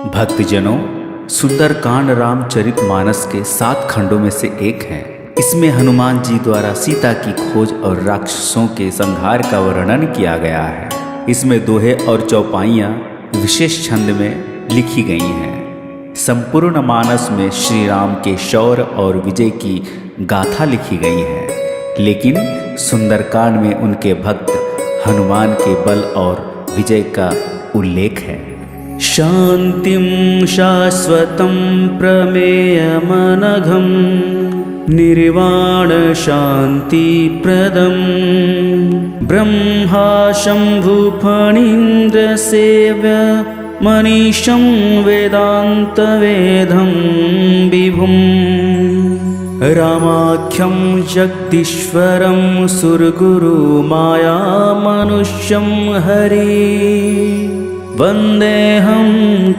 भक्तजनों, सुंदरकांड रामचरितमानस के 7 खंडों में से एक है। इसमें हनुमान जी द्वारा सीता की खोज और राक्षसों के संहार का वर्णन किया गया है। इसमें दोहे और चौपाइयाँ विशेष छंद में लिखी गई हैं। संपूर्ण मानस में श्री राम के शौर्य और विजय की गाथा लिखी गई है, लेकिन सुंदरकांड में उनके भक्त हनुमान के बल और विजय का उल्लेख है। शांतिं शाश्वतं प्रमेयमनघं निर्वाण शांतिप्रदं ब्रह्मा शंभु फणीन्द्र सेव्य मनीषं वेदांत वेदं विभुं रामाख्यं जगदीश्वरं सुरगुरु माया मनुष्यं हरि वन्देऽहं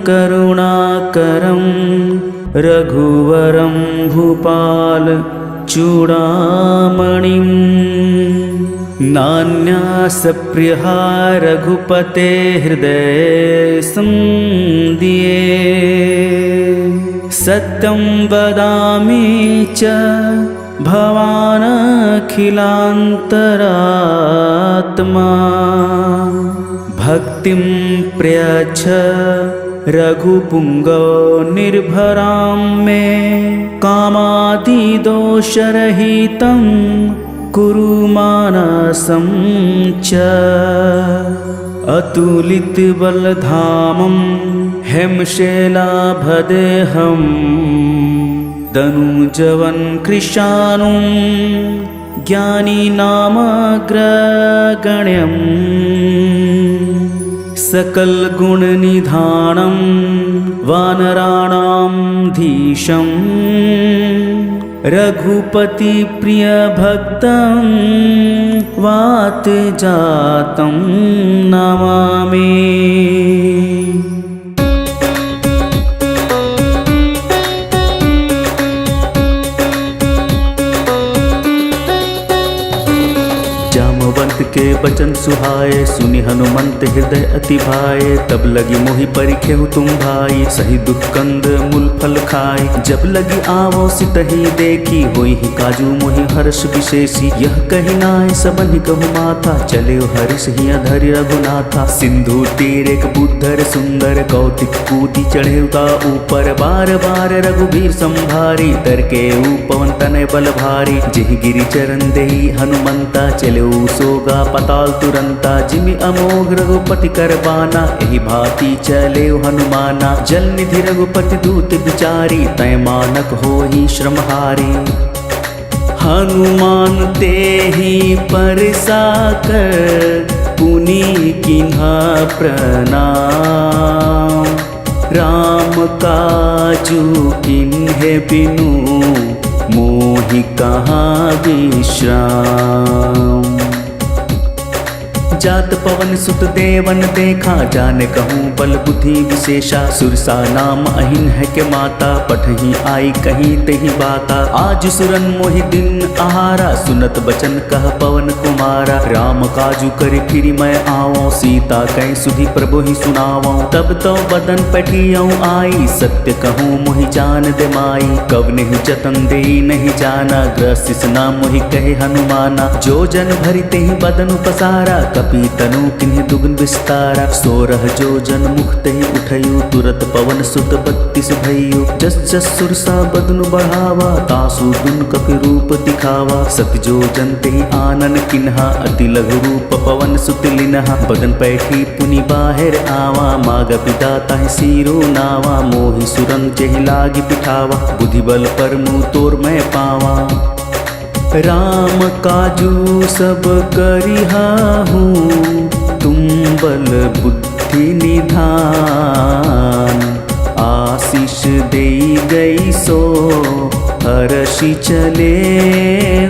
करुणाकरं रघुवरं भूपाल चूडामणिं नान्यासप्रिया रघुपते हृदये संदिये सत्यं वदामि च भवान् अखिलान्तरात्मा भक्तिं प्रयच्छ रघुपुंगव निर्भरां मे कामादिदोषरहितं कुरु मानसं च अतुलितबलधामं हेमशैलाभदेहं दनुजवन् कृशानुं ज्ञानिनामग्रगण्यं सकलगुणनिधानं वानराणां धीशं रघुपतिप्रियभक्तं वातजातं नमामि। जामवंत के बचन सुहाए, सुनि हनुमंत हृदय अति भाए। तब लगी मोहि परिखेहु तुम भाई, सही दुख कंद मूल फल खाए। जब लगी आवो सितहि देखी, होई ही काजू मोहि हर्ष विशेषी। यह कही नाय सबनि कहु माथा, चले हरिष ही अधरि रघुनाथा। सिंधु तीर एक बुद्धर सुंदर, कौतिक कूदी चढ़े उता ऊपर। बार बार रघुबीर संभारी, तर के पवन तनय बल भारी। जेहि गिरि चरण देहि हनुमंता, चले सोगा पताल तुरंता। जिमि अमोघ रघुपति कर बाना, एहि भांति चले हनुमाना। जल निधि रघुपति दूत बिचारी, तय मानक होहि श्रमहारी। हनुमान तेहि परसाकर, पुनि किन्हा प्रणाम। राम काजू किन्हे बिनु, मोहि कहाँ विश्राम। जात पवन सुत देवन देखा, जाने कहूँ बल बुद्धि विशेषा। सुरसा नाम अहिन है के माता, पठही आई कहीं तेहि बाता। आज सुरन मोहि दिन आहारा, सुनत बचन कह पवन कुमारा। राम काजू कर फिरि मैं आवो, सीता कहीं सुधि प्रभु ही सुनावो। तब तो बदन पठियऊ आई, सत्य कहूँ मोहि जान दे माई। कवने जतन दे नहीं जाना, ग्रसिस नाम मोहि कहे हनुमाना। जो जन भरि तेहि बदन पसारा, तनु किन्हि दुगुन विस्तारा। 16 जो जन मुख तेहि उठयु, तुरत पवन सुत 32 भयु। जस जस सुरसा बदनु बढ़ावा, तासु दुन कपि रूप दिखावा। सत जो जन तेहि आनन किन्हा, अति लघु रूप पवन सुत लिन्हा। बदन पैठी पुनि बाहिर आवा, माग पिता ताहि सीरो नावा। मोहि सुरंग जेहि लागी पिठावा, बुद्धि बल पर मुँह तोर मैं पावा। राम काजू सब करिहाहू, तुम बल बुद्धि निधान। आशीष दे गई सो, हर्षि चले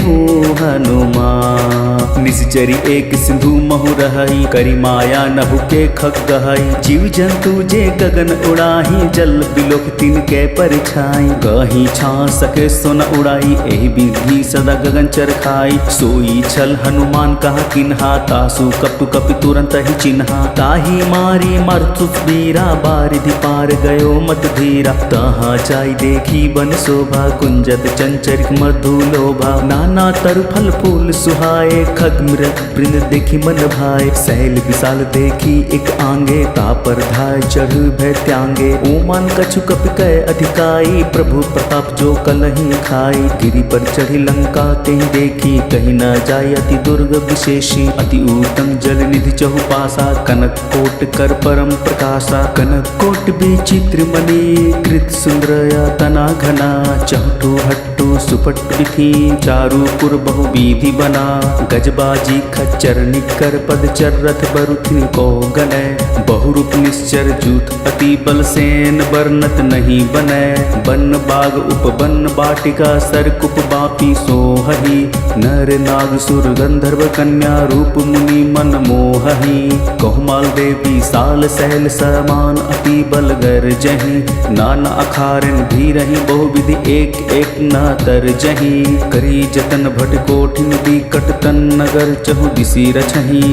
हूँ हनुमान। निश्चरी एक सिंधु महु रहई, करी माया नभु के खग गहई। जीव जंतु जे गगन उड़ाही, जल बिलोक तिनके परछाई। गही छा सके सोन उड़ाई, एहि विधि सदा गगन चर खाई। सोई छल हनुमान कहा किन्हा, तासु कपटु कपि तुरंत ही चिन्हा। ताही मारी मरतुस बीरा, बारिधि पार गयो मत धीरा। तहाँ जाई देखी बन शोभा, कुंजत चंचरिक मधु लोभा। नाना तरु फल फूल सुहाए, खग मृग वृंद देखी मन भाए। सैल विशाल देखी एक आंगे, तापर धाय चढ़ भय त्यांगे। ओमान कछु कपि कय अधिकाई, प्रभु प्रताप जो कलहि खाई। गिरि पर चढ़ी लंका तेहि देखी, कहीं न जाय अति दुर्ग विशेषी। अति उत्तम जल निधि चहुपासा, कनक कोट कर परम प्रकाशा। कनक कोट विचित्र मणि, कृत सुंदरया तना घना। चहटु हट्टु सुपट विधि, चारुपुर बहु विधि बना। गजबाजी खच्चर निकर पदचर, रथ बरुथिन को गने। बहुरूप निश्चर जूथ अति बल, सेन वर्णत नहीं बने। बन बाग उपबन बाटिका, सरकुप बापी सोहही। नर नाग सुर गंधर्व कन्या, रूप मुनि मन मोहही। कहुमाल देवी साल सैल समान, अति बल गरजहि। नाना अखारन धीरहि, बहुविधि एक एक न तरजहि। करी जतन भट कोठिन बिकट, तन नगर चहु दिशि रचहि।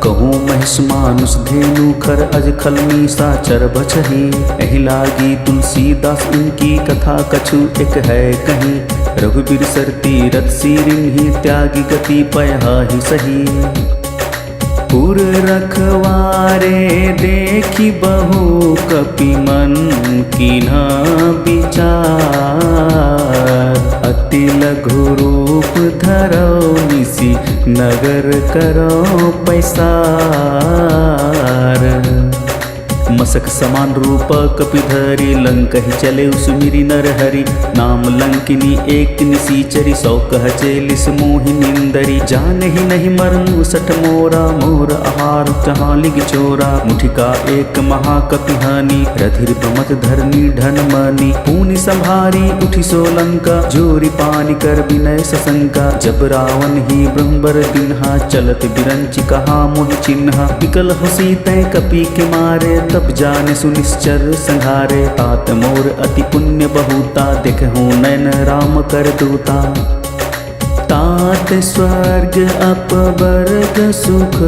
कहूँ महिष मानुष धेनु, खर अज खलमी साचर बचहि। एहि लागी तुलसीदास इनकी कथा, कछु एक है कहीं। रघुबीर सर तीरथ सिरिन्हि, त्यागी गति पयहि सही। पुर रखवारे देखी बहु, कपि मन कीन्हा विचार। अति लघु रूप धरो, निसि नगर करो पैसार। मसक समान रूप कपिधरी, लंक ही चले सुमिरी नर हरि। नाम लंकिनी एक निसीचरी, सौ कह चेलिस मोहि निंदरी। जान ही नहीं मरनु सठ मोरा, मोर आहार जहाँ लिग चोरा। मुठिका एक महाकपिहानी, रधिर प्रमथ धरनी धन मनी। पूनि संभारी उठी सोलंका, जोरी पानी कर विनय सशंका। जब रावण ही ब्रह्मबर दिन्हा, चलत बिरंचि कहा मोहि चिन्हा। विकल हुसी तय कपि के मारे, तब जाने सुनिश्चर संघारे। तात मोर अति पुण्य बहुता, देखहु नयन राम कर दूता। तात स्वर्ग अपवर्ग सुख,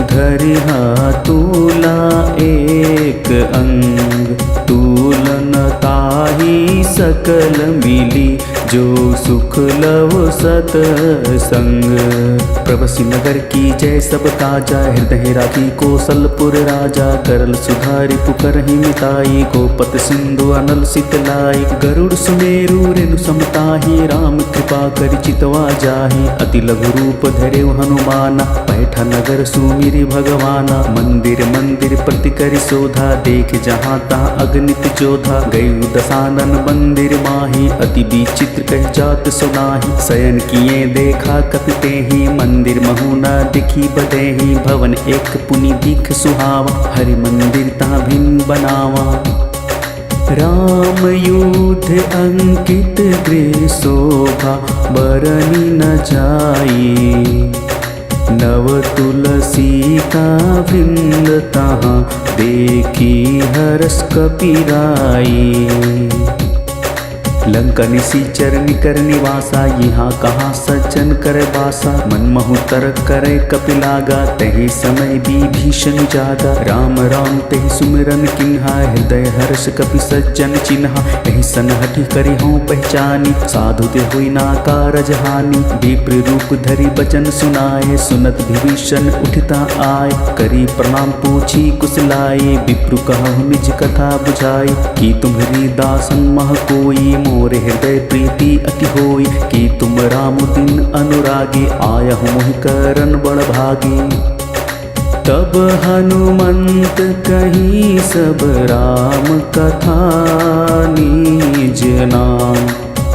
धरिहा तूला एक अंग। तूलन ताहि सकल मिली, जो सुख लव सतसंग। प्रवसी नगर की जय सब ताजा, हृदय राखी कौशलपुर राजा। करल सुधारि पुकरहि मिताई, गोपत सिंधु अनल सितलाई। गरुड़ सुमेरु रेणु समताहि, राम कृपा करि चितवा जाहि। अति लघु रूप धरेउ हनुमाना, पैठा नगर सुमिरि भगवाना। मंदिर मंदिर प्रति करि शोधा, देख जहाँ तहाँ अगणित जोधा। गयु दसानन मंदिर माही, अति विचित्र कह जात सुनाही। शयन किए देखा कपि तेहि, मंदिर महु न दिखी बदेहि। भवन एक पुनि दिख सुहावा, हरि मंदिर ता भिन्न बनावा। राम युद्ध अंकित गृह शोभा, बरनी न जाई। नव तुलसी का वृंद, तहाँ देखी हर्ष कपिराई। लंका निसीचर निकर निवासा, यहाँ कहाँ सज्जन कर बासा। मनमहु तरक करे कपिलागा, तहि समय विभीषण जागा। राम राम तेहि सुमिरन किन्हा, हृदय हर्ष कपि सज्जन चिन्हा। एहि सन हठि करि हूँ पहचानी, साधु ते हुई ना कारज हानि। विप्र रूप धरि बचन सुनाए, सुनत विभीषण उठिता आए। करी प्रणाम पूछी कुशलाए, विप्र कहु निज कथा बुझाई। कि तुम्हारी दासन मह कोई, मोरे हृदय प्रीति अति होई। कि तुम राम दिन अनुरागी, आया हूँ मोहि करन बड़ भागी। तब हनुमंत कहीं सब राम कथा, निज नाम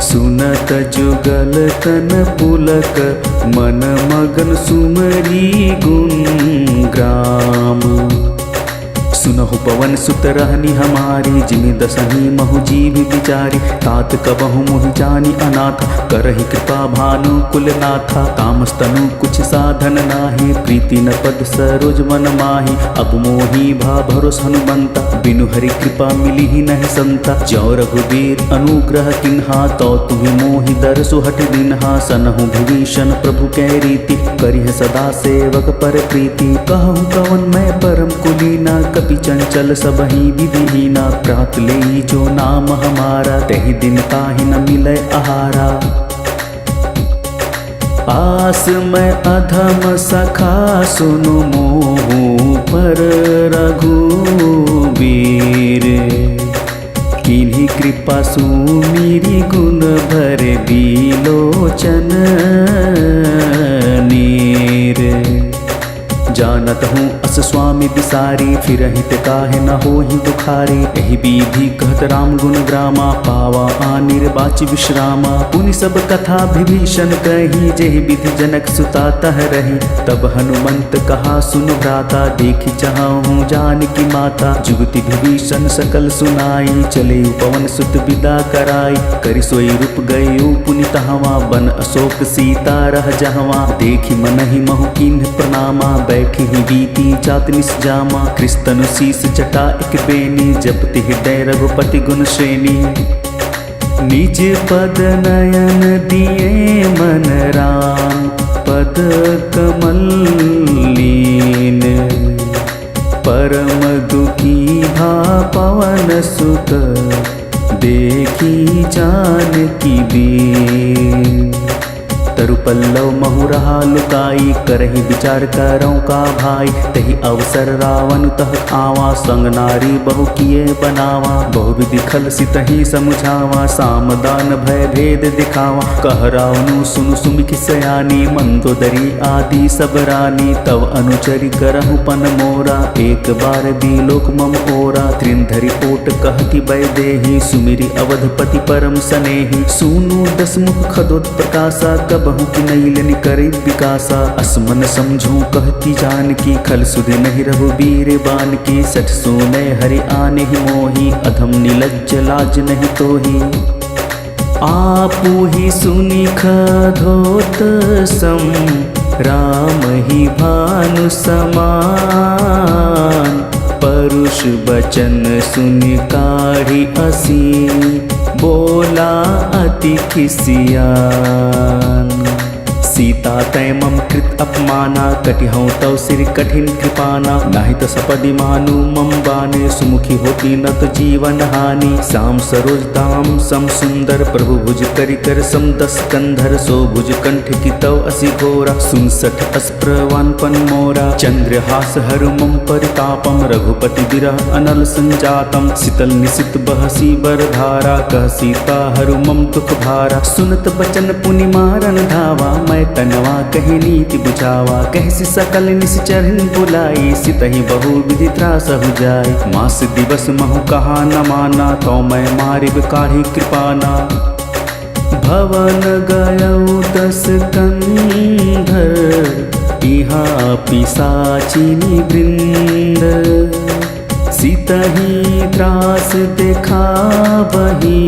सुनत जुगल तन पुलक। मन मगन सुमरी गुण ग्राम, सुनहु पवन सुत रहनी हमारी, जिमि दसही महु जीव बिचारी। तात कबहु मोहि जानी अनाथ, करहि कृपा भानु कुल नाथा। तामस तनु कुछ साधन नाही, प्रीति न पद सरोज मन माही। अब मोहि भा भरोस हनुमंता, बिनु हरि कृपा मिली ही नहीं संता। ज्यों रघुबीर अनुग्रह किन्हा, तो तुम्हि मोहि दरसु हट दिन्हा। सनहु विभीषण प्रभु कै रीति, करिह सदा सेवक पर प्रीति। कहूँ कवन मैं परम कुलीना, कपि चंचल सबहि विधिहीना। प्रात लेई जो नाम हमारा, तहि दिन ताहि न मिलै आहारा। आस मैं अधम सखा सुनु मोहु पर रघुबीर। किन्हीं कृपा सुमिरि गुण भर बिलोचन नीर। जानत हूँ अस स्वामी बिसारी, फिरहि ते काहे न होहि दुखारी। एहि विधि कहत राम गुण ग्रामा, पावा निर्वाचि विश्रामा। पुनि सब कथा विभीषण कही, जेहि विधि जनक सुता तह रही। तब हनुमंत कहा सुनु भ्राता, देखि चाहूँ जानकी माता। जुगति विभीषण सकल सुनाई, चले पवन सुत विदा कराई। करि सोई रूप गए पुनि तहवा, बन अशोक सीता रह जहवा। देखि मनहि महु कीन्ह प्रणामा, बैठी ही बीती जात निसजामा। कृस्तनु शीस जटा एक बेनी, जपति हृदय रघुपति गुण श्रेणी। निज पद नयन दिए मन राम, पद कमल लीन। परम दुखी भा पवन सुत, देखी जानकी दीन। तरु पल्लव महु रहा लुकाई, करहि विचार करौं का भाई। तहि अवसर रावण तह आवा, संग नारी बहु किए बनावा। बहु विधि खल सितहि समुझावा, साम दान भय भेद दिखावा। कह रावणु सुनु सुमिखि सयानी, मंदोदरी आदि सब रानी। तव अनुचरि करहु पन मोरा, एक बार बिलोक मम ओरा। त्रिंधरि ओट कहति वैदेही, सुमिरि अवधपति परम सनेही। सुनु दसमुख खदोत प्रकाशा, कब बहु की नैलन करे विकासा। असमन समझूं कहती जानकी, खल सुधि नहीं रघुबीर बान की। सठ सोने हरि आने ही मोही, अधम निलज्ज लाज नहीं तोही। आपू ही सुनि खधोत सम, राम ही भानु समान। परुष बचन सुनि काढ़ी असी, बोला अति खिसियान। सीता तै मम कृत अपमाना, कटिहौं तव सिर कठिन कृपाना। नाहि त सपदि मानु मम बाने, सुमुखी होती न तो जीवन हानि। श्याम सरोज दाम सम सुंदर, प्रभु भुज करि कर सम दस कंधर। सो भुज कंठ की तव असी घोरा, सुनसठ अस्प्रवान पन मोरा। चंद्रहास हरु मम परितापम, रघुपति विरह अनल संजातम। शीतल निशित बहसी बर धारा, कह सीता हरु मम दुख भारा। सुनत बचन पुनि मारन धावा, मैं तनवा कही नीति बुझावा। कहसी सकल निश्चरन बुलाई, सितहि बहु विधि त्रास हो जाय। मास दिवस महु कहा न माना, तो मैं मारिब काढ़ी कृपाना। भवन गयौ दस कंधर, इहाँ पिशाचिनी वृंद। सितहि त्रास देखावही,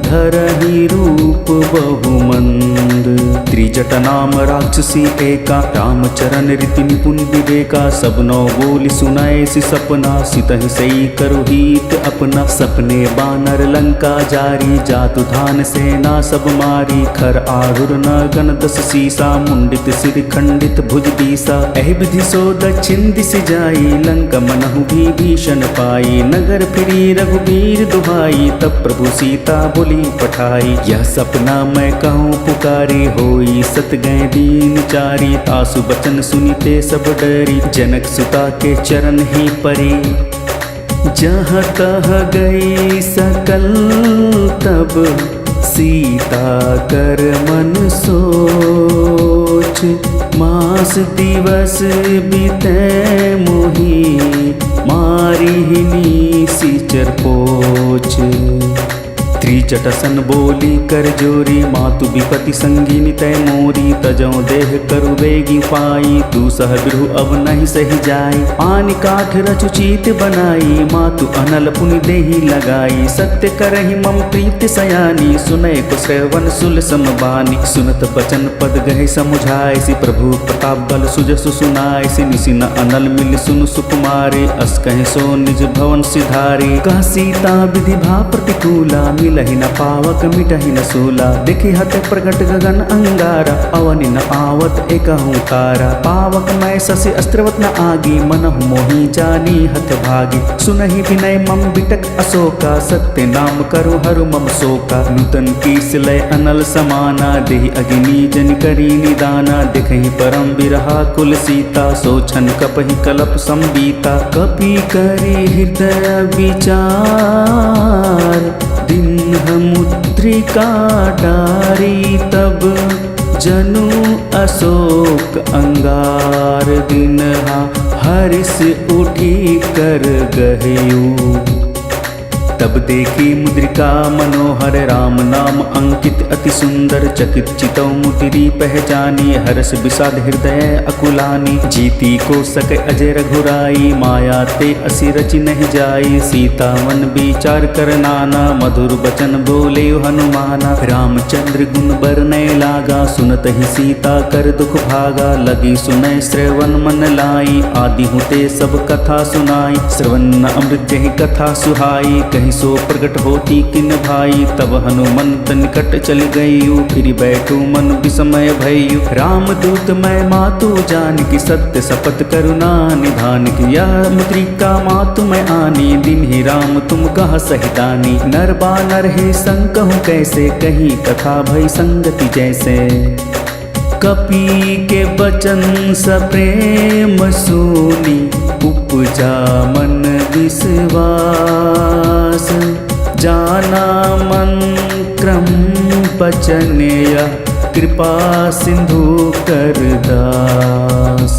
धरहि रूप बहुमंद। त्रिजट नाम राक्षसी एका, रामचरण रीति निपुण विवेका। सब नौ बोली सुनाए सि सपना, सितहि सई करु हित अपना। सपने बानर लंका जारी, जातु धान सेना सब मारी। खर आरुर न गण दस सीसा, मुंडित सिर खंडित भुज बीसा। एहि विधि सो दक्षिण दिश जाई, लंका मनहु विभीषण पाई। नगर फिरी रघुबीर दुहाई, तब प्रभु सीता बोली पठाई। यह सपना मैं कहूँ पुकारी, होई सत गए दीन चारी। तासु बचन सुनिते सब डरी, जनक सुता के चरण ही परी। जहाँ तह गई सकल, तब सीता कर मन सोच। मास दिवस बीते मोही, मारी निशिचर पोच। जटसन बोली कर जोरी, मातु विपति संगिनी तय मोरी। तजो देह करु बेगी पाई, तू सह बिरहु अब नहीं सही जाई। आन काठ रचु चीत बनाई, मातु अनल पुनि देही लगाई। सत्य करहि मम प्रीत सयानी, सुनय को श्रवण सुल समबानी। सुनत बचन पद गहे समुझाय, सि प्रभु प्रताप बल सुजसु सुनाय। सि निसि न अनल मिल सुनु सुकुमारे, अस कहे सो निज भवन सिधारे। कह सीता विधि भा प्रतिकूला, मिलहि न पावक मिटहि न सूला। देखि हत प्रगट गगन अंगारा, अवनि न आवत एकहु तारा। पावक मैं ससि अस्त्रवत न आगी, मनहु मोहि जानी हत भागी। सुनहि विनय मम बिटक अशोका, सत्य नाम करु हरु मम शोका। नूतन कीस लय अनल समाना, देहि अग्नि जन करी निदाना। देखहि परम बिरहा कुल सीता, सोछन कपहि कलप संबीता। कपि करी हृदय विचार, दिन मुद्रिका डारी। तब जनु अशोक अंगार, दिनहा हर्ष उठी कर गहयू। तब देखी मुद्रिका मनोहर, राम नाम अंकित अति सुंदर। चकित चितौ मुतिरी पहचानी, हर्ष विषाद हृदय अकुलानी। जीती को सक अजय रघुराई, माया ते असि रचि नहीं जाई। सीता मन विचार कर नाना, मधुर बचन बोले हनुमाना। रामचंद्र गुण बरनय लागा, सुनत ही सीता कर दुख भागा। लगी सुनय श्रवण मन लाई, आदि हुते सब कथा सुनाई। श्रवण अमृत जहि कथा सुहाई, कहीं सो प्रगट होती किन भाई। तब हनुमंत निकट चल गयु, फिर बैठू मन विस्मय भयु। राम दूत मैं मातु जान की, सत्य शपथ करुणा निधान की। यह मुद्रिका मातु मैं आनी, दिन ही राम तुम कह सहितानी। नर बानर हे संकहु कैसे, कहीं कथा भई संगति जैसे। कपि के बचन सप्रेम सुनी, उपजा मन विश्वास। जाना मन क्रम बचनय, कृपा सिंधु कर दास।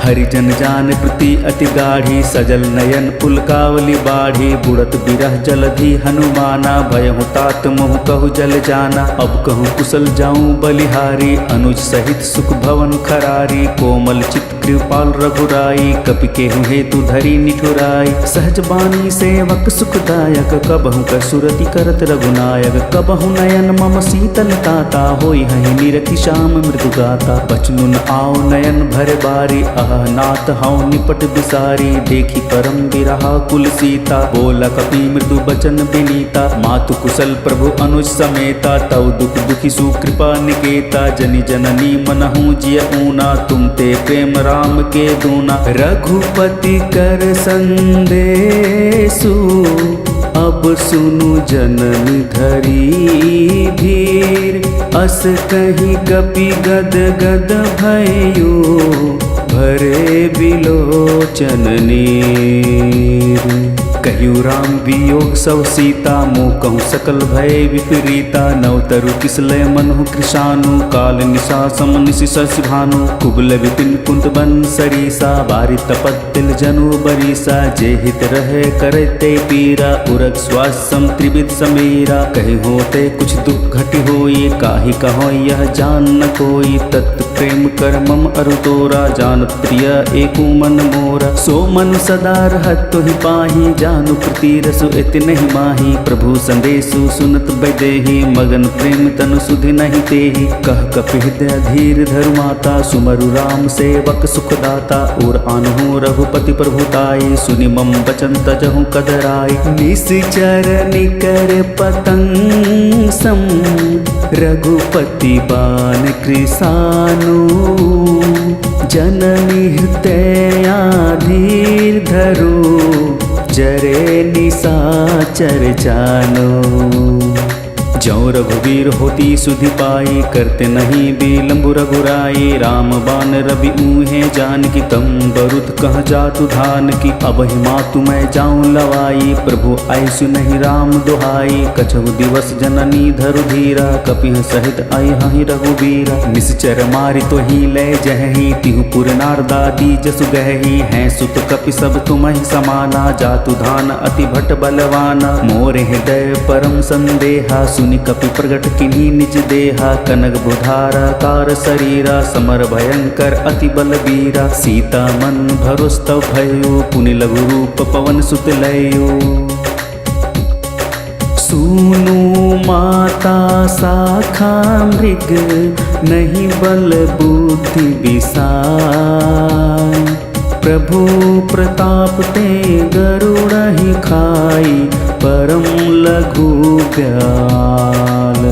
हरिजन जान प्रति अति गाढ़ी, सजल नयन पुलकावली बाढ़ी। बुड़त बिरह जलधि हनुमाना, भयहु तात मोहु कहु जल जाना। अब कहूँ कुशल जाऊं बलिहारी, अनुज सहित सुख भवन खरारी। कोमल चित कृपाल रघुराई, कपि केहु हेतु धरी निठुराई। सहज बानी सेवक सुखदायक, कबहु कसुरति करत रघुनायक। कबहु नयन मम शीतल ताता, होई हहि निरखि श्याम मृदु गाता। बचनु न आओ नयन भर बारी, नाथ हऊँ निपट बिसारी। देखी परम बिरहा कुल सीता, बोला कपि मृदु बचन विनीता। मातु कुशल प्रभु अनुज समेता, तव दुख दुखी सुकृपा निकेता। जनि जननी मनहु जिय ऊना, तुम ते प्रेम राम के दूना। रघुपति कर संदेशु, अब सुनु जननी धरी धीर। अस कही कपि गद गद भयु, भरे बिलोचन नीर। कहियो राम वियोग सब सीता, मोह कहूँ सकल भय विपरीता। नवतरु किसलय मनहु कृशानु, काल निशा सम निशि शशि भानु। कुबल विपिन कुंत बन सरीसा, बारी तपतिल जनु बरीसा। जे हित रहे करते पीरा, उरग स्वासम त्रिविध समीरा। कहीं होते कुछ दुख घटि होई, काहि कहो यह जान न कोई। तत् प्रेम कर मम अरु तोरा, जानत प्रिय एको मन मोरा। सो मन सदा रहत तुहि पाहि, जानु प्रति रसु इति नहीं माही। प्रभु संदेशु सुनत बैदेही, मगन प्रेम तनु सुधि नहीं तेही। कह कपि हृदय धीर धरु माता, सुमरु राम सेवक सुखदाता। और आनहु रघुपति प्रभुताई, सुनि मम बचन तजहु कदराई। निश्चर निकर पतंग सम, रघुपति बान कृसानु। जननी हृदया धीर धरो, जरे निशाचर जानो। जौ रघुवीर होती सुधि पाई, करते नहीं बिलम्बु रघुराई। राम बान रवि ऊहे जानकी, तम बरुत कह जातु धान की। अब ही मातु मैं जाऊं लवाई, प्रभु ऐसु नहीं राम दुहाई। कछहु दिवस जननी धरु धीरा, कपिह सहित आई हहि रघुबीरा। निश्चर मारि तो ही ले जहि, तिहु पुर नारदादी जसु गहि। हैं सुत कपि सब तुम्हि समाना, जातु धान अति भट बलवाना। मोरे हृदय परम संदेहा, सुनि कपि प्रगट किन्ही निज देहा। कनक बुधारा कार शरीरा, समर भयंकर अति बलबीरा। सीता मन भरोस तव भयो, पुनि लघु रूप पवन सुत लयो। सुनु माता शाखा मृग, नहीं बल बुद्धि विसार। प्रभु प्रताप ते गरुड़ ही खाई, परम लघु ब्याल।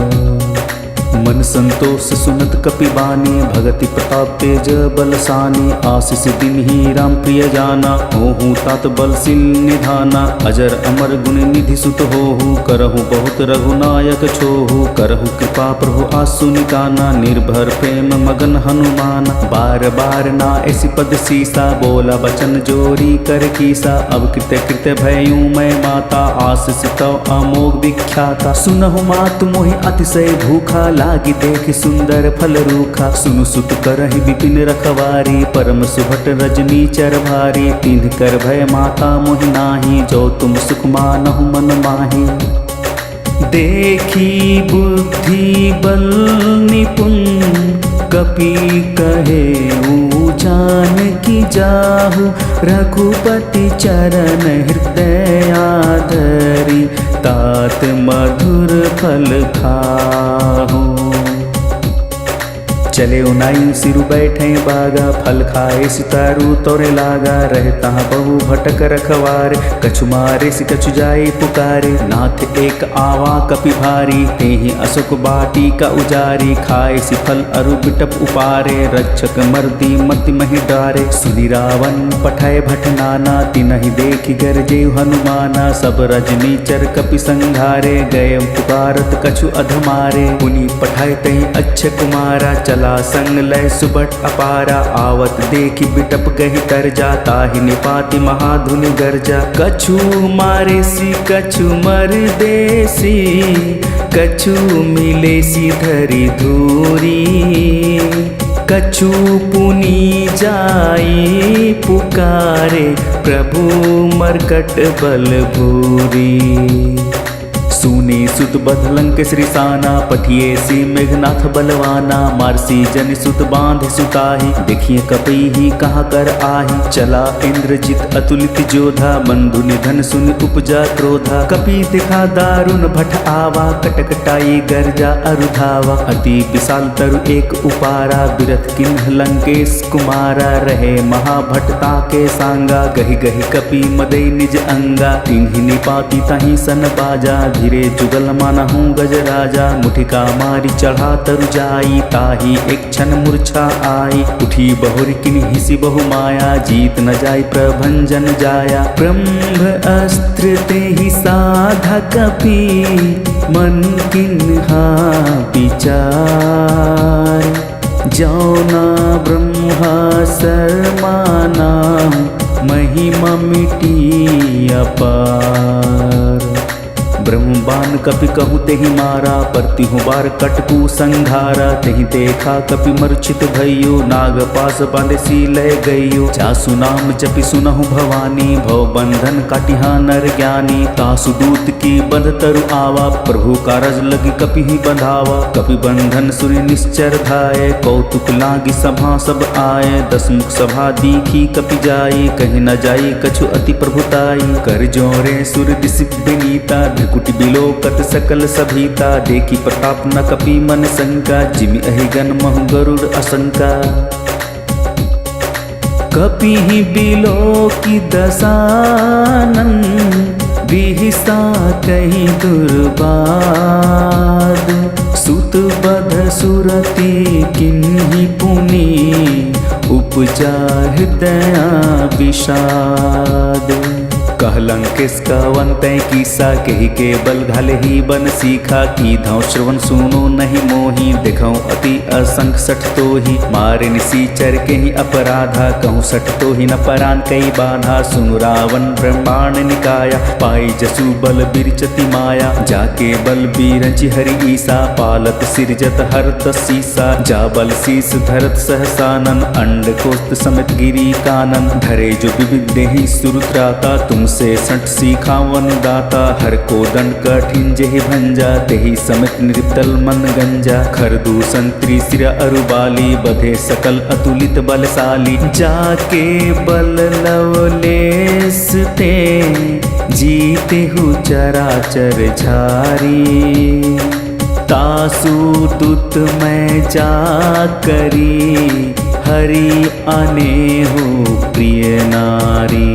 मन संतोष सुनत कपि बानी, भगति प्रताप तेज बलसानी। आशीष दिन ही राम प्रिय जाना, होहु तात बलशील निधाना। अजर अमर गुण निधि सुत होहु, करहु बहुत रघुनायक छोहु। करहु कृपा प्रभु आसु निकाना, निर्भर प्रेम मगन हनुमान। बार बार ना ऐसी पद सीसा, बोला बचन जोरी कर कीसा। अब कृत्य कृत्य भयूं मैं माता, आशीष तव अमोघ विख्याता। सुनहु मातु मोहि अतिशय भूखा, लागी देख सुंदर फल रूखा। सुनु सुत करहि विपिन रखवारी, परम सुभट रजनी चर भारी। तिन्ह कर भय माता मोहि नाही, जो तुम सुख मानहु मन माही। देखी बुद्धि बल निपुण, कपि कहे जानकी जाहु। रघुपति चरण हृदय आधरी, तात मधुर फल खाहु। चले उनाई सिरु बैठे बागा, फल खाए सितारू तोरे लागा। रहता बहु भटक रखवार, कछु मारे सि कछु जाए पुकारे। नाथ एक आवा कपि भारी, तेहि अशोक बाटी का उजारी। खाए सि फल अरु बिटप उपारे, रक्षक मर्दी मति महि डारे। सुनि रावण पठाए भट नाना, तिनहि देखि गरजे हनुमाना। सब रजनी चर कपि संघारे, गए पुकारत कछु अधमारे। पुनि पठाए तहि अच्छे कुमारा, चला संग लय सुबट अपारा। आवत देखि बिटप गहि तर जा, ताहि निपाति महाधुनि गर्जा। कछु मारे सी कछु मर देसी, कछु मिले सी धरि धूरी। कछु पुनि जाई पुकारे, प्रभु मरकट बल भूरी। सुनी सुत बधलंक श्रीसाना, पठिए सी मेघनाथ बलवाना। मारसी जन सुत बांध सुताही, देखिए कपि ही कहाँ कर आही। चला इंद्रजित अतुलित जोधा, बंधु निधन सुन उपजा क्रोधा। कपि दिखा दारुण भट आवा, कटकटाई गर्जा अरुधावा। अति विशाल तरु एक उपारा, बिरथ किन्ह लंकेश कुमारा। रहे महाभटता के सांगा, गहि गहि कपि मदई निज अंगा। तिन्हि निपाति तहि सन बाजा, धीरे जुगल मानहूँ गजराजा। मुठिका मारी चढ़ा तरु जाई, ताही एक क्षण मूर्छा आई। उठी बहुर किन्हि हिसी बहु माया, जीत न जाय प्रभंजन जाया। ब्रह्म अस्त्र तेहि साधा कपि, मन किन्हा विचार। जौना ब्रह्मा शर्माना, महिमा मिटी अपार। ब्रह्मबान कपि कहु तेहि मारा, परतिहु बार कटकु संघारा। तेहि देखा कपि मूर्छित भइयो, नाग पास बांधे सी लय गइयो। जासु नाम जपि सुनहु भवानी, भव बंधन काटिहा नर ज्ञानी। तासु दूत की बंध तरु आवा, प्रभु कारज लगी कपि ही बंधावा। कपि बंधन सुनि निश्चर धाये, कौतुक लागी सभा सब आए। दसमुख सभा दीखी कपि जाई, कहीं न जाई कछु अति प्रभुताई। कर जोरे सुर दिसि विनीता, कुटि बिलोकत सकल सभीता। देखी प्रताप न कपि मन शंका, जिमि अहिगन महु गरुड़ अशंका। कपि ही बिलोकी दसानन, बिहिसा कहीं दुर्बाद। सुत बध सुरति किन्हि पुनि, उपजा हृदय विषाद। कहलंकेश कवंतै कीसा केहि के बल घाले ही बन सीखा की धौ श्रवण सुनो नहीं मोही देखौ अति असंख सठ तो ही मारे निसीचर के ही अपराधा कहूँ सठ तो ही न परान कई बाधा सुनु रावण ब्रह्मांड निकाया पाई जसु बल बिरचति माया जाके बल बीरंचि हरि ईसा पालत सिरजत हरत सीसा जा बल शीस धरत सहसानन अंड कोस्त समित गिरी कानन धरे जो विविध देहि सुरुत्राता तुमसे सठ सीखावन दाता हर को दंड कठिन जेहि भंजा तेहि समित निर्तल मन गंजा खरदू संत्री सिर अरुबाली बधे सकल अतुलित बलशाली जाके बल लवलेस ते जीते हु चराचर झारी तासु तुत मैं जा करी हरि आने हो प्रिय नारी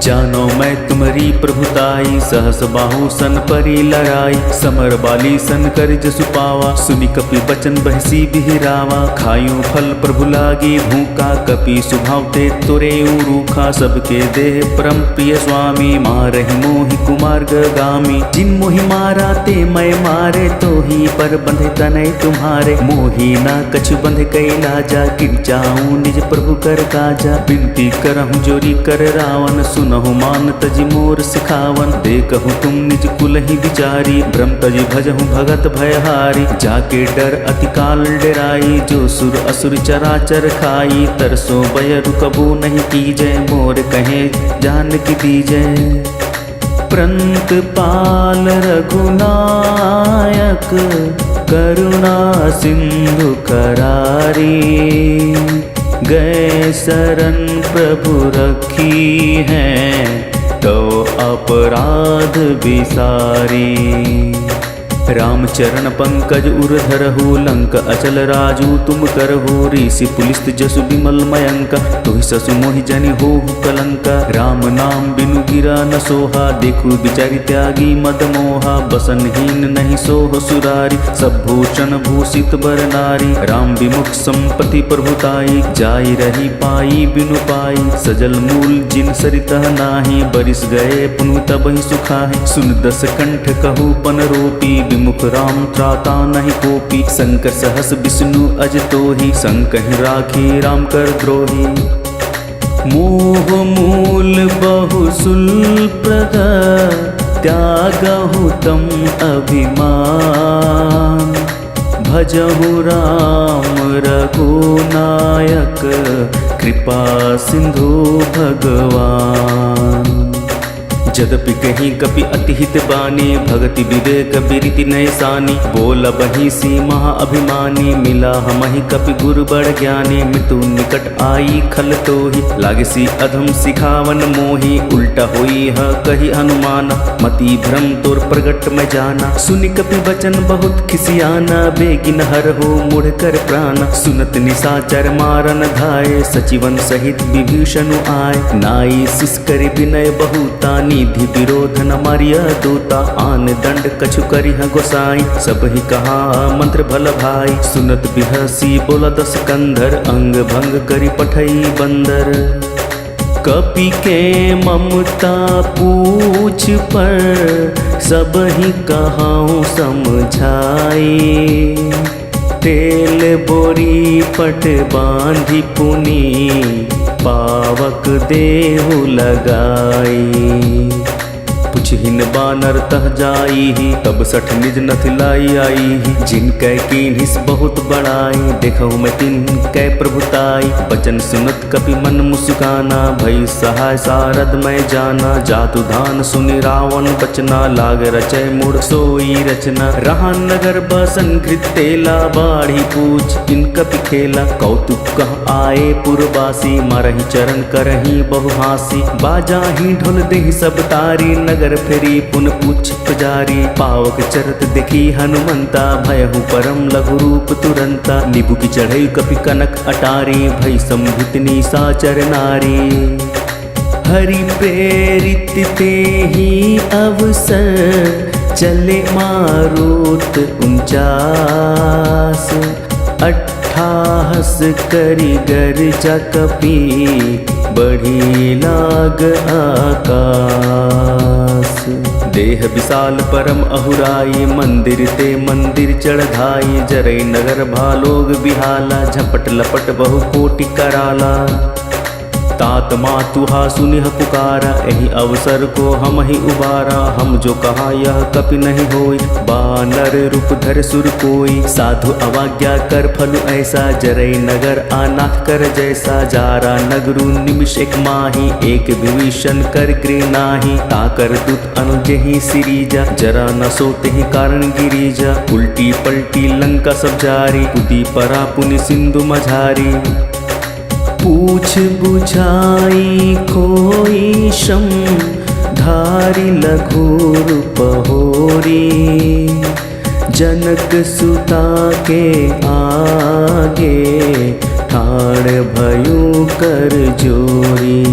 जानो मैं तुम्हारी प्रभुताई सहस बाहु सन परी लड़ाई समर बाली सन कर जसु पावा सुनि कपि बचन बहसी बिहरावा खायूं फल प्रभु लागी भूखा कपि सुभावते तुरे रूखा सबके देह परम प्रिय स्वामी मारहि मोहि कुमार्ग गामी जिन मोहि मारा ते मैं मारे तो ही पर बंधे तनय तुम्हारे मोहि ना कछु बंधे कैला जा किरचाऊं निज प्रभु कर काजा बिनती करहूं जोरी कर रावण सुनहु मान तजि मोर सिखावन देखहु तुम निज कुल ही विचारी ब्रह्म तजि भजहु भगत भयहारी जाके डर अति काल डराई जो सुर असुर चराचर खाई तरसो बय रुकबो नहीं कीजय मोर कहे जान की दीजय प्रंत पाल रघुनायक करुणा सिंधु करारी गए शरण प्रभु रखी है तो अपराध विसारी रामचरण पंकज उरधरहु लंक अचल राजू तुम करहु ऋषि पुलिस्त जसु विमल मयंक तुहि ससु मोहि जनि होहु कलंक राम नाम बिनु गिरा न सोहा देखु बिचारी त्यागी मद मोहा बसनहीन नहीं सोह सुरारी सब भूषण भूषित बर नारी राम विमुख संपत्ति प्रभुताई जाई रही पाई बिनु पाई सजल मूल जिन सरितह नाही बरिस गए पुनु तबहि सुखाहि सुन दस कंठ कहु पन रोपी मुख राम त्राता नहीं कोपी शंकर सहस विष्णु अज तोहि संकहि राखी राम कर द्रोही मोह मूल बहु सुलप्रद त्यागहु तम अभिमान भजहु राम रघुनायक कृपा सिंधु भगवान जदपि कहीं कपि अतिहित बानी भगति विवेक बिरिति नैसानी बोल बही सी महा अभिमानी मिला हमहि कपि गुरु बड़ ज्ञानी मृत्यु निकट आई खल तो ही लागे सी अधम सिखावन मोही उल्टा हुई है कही हनुमान मति भ्रम तोर प्रगट में जाना सुनि कपि वचन बहुत खिसियाना बेगिन हर हो मुड़ कर प्राण सुनत निशाचर मारन धाये सचिवन सहित विभीषण आए नाई शिष कर विनय बहुता निधि विरोध न मारिया दूता आन दंड कछु करिह गोसाई सब ही कहा मंत्र भल भाई सुनत बिहसी बोला दस कंधर अंग भंग करि पठई बंदर कपि के ममता पूछ पर सब ही कहाऊं समझाई तेल बोरी पट बांधी पुनी पावक देहु लगाई पुछहिन बानर तह जाई ही तब सठ निज नथ लाई आई ही जिनकै कीन्हिस बहुत बड़ाई देखहु मैं तिनकै प्रभुताई बचन सुनत कपि मन मुस्काना भई सहाय सारद मैं जाना जातु धान सुनि रावण बचना लाग रचय मुड़ सोई रचना रहा नगर बसन घृत तेला बाढ़ी पूछ इन कपि खेला कौतुक कह आए पुरवासी मारहि चरण करही बहुहासी बाजा ही ढोल देहि सब तारी नगर फेरी पुन पूछ पुजारी पावक चरत देखी हनुमंता भयहु परम लघु रूप तुरंता निबु की चढ़ई कपि कनक अटारी भई संभित निशाचर नारी हरि प्रेरित ते ही अवसर चले मारुत 49 अट्ठाहस करि गर्जा कपि बढ़ी लाग आकाश। देह विशाल परम अहुराई, मंदिर ते मंदिर चढ़ाई। जरै नगर भालोग बिहाला, झपट लपट बहु कोटि कराला। तात मातुहा सुनिह पुकारा, यही अवसर को हम ही उबारा। हम जो कहा यह कपि नहीं होई, बानर रूप धर सुर कोई। साधु अवाज्ञा कर फलु ऐसा, जरै नगर आनाथ कर जैसा। जारा नगरु निमिष एक माही, एक विभीषण कर गृह नाही। ताकर दुत अनुजहि सिरीजा, जरा न सोते ही कारण गिरिजा। उल्टी पलटी लंका सब जारी, कूदी परा पुनि सिंधु मझारी। पूछ बुझाई खोई श्रम, धारी लघु रूपहोरी। जनक सुता के आगे, ठाड़ भयो कर जोरी।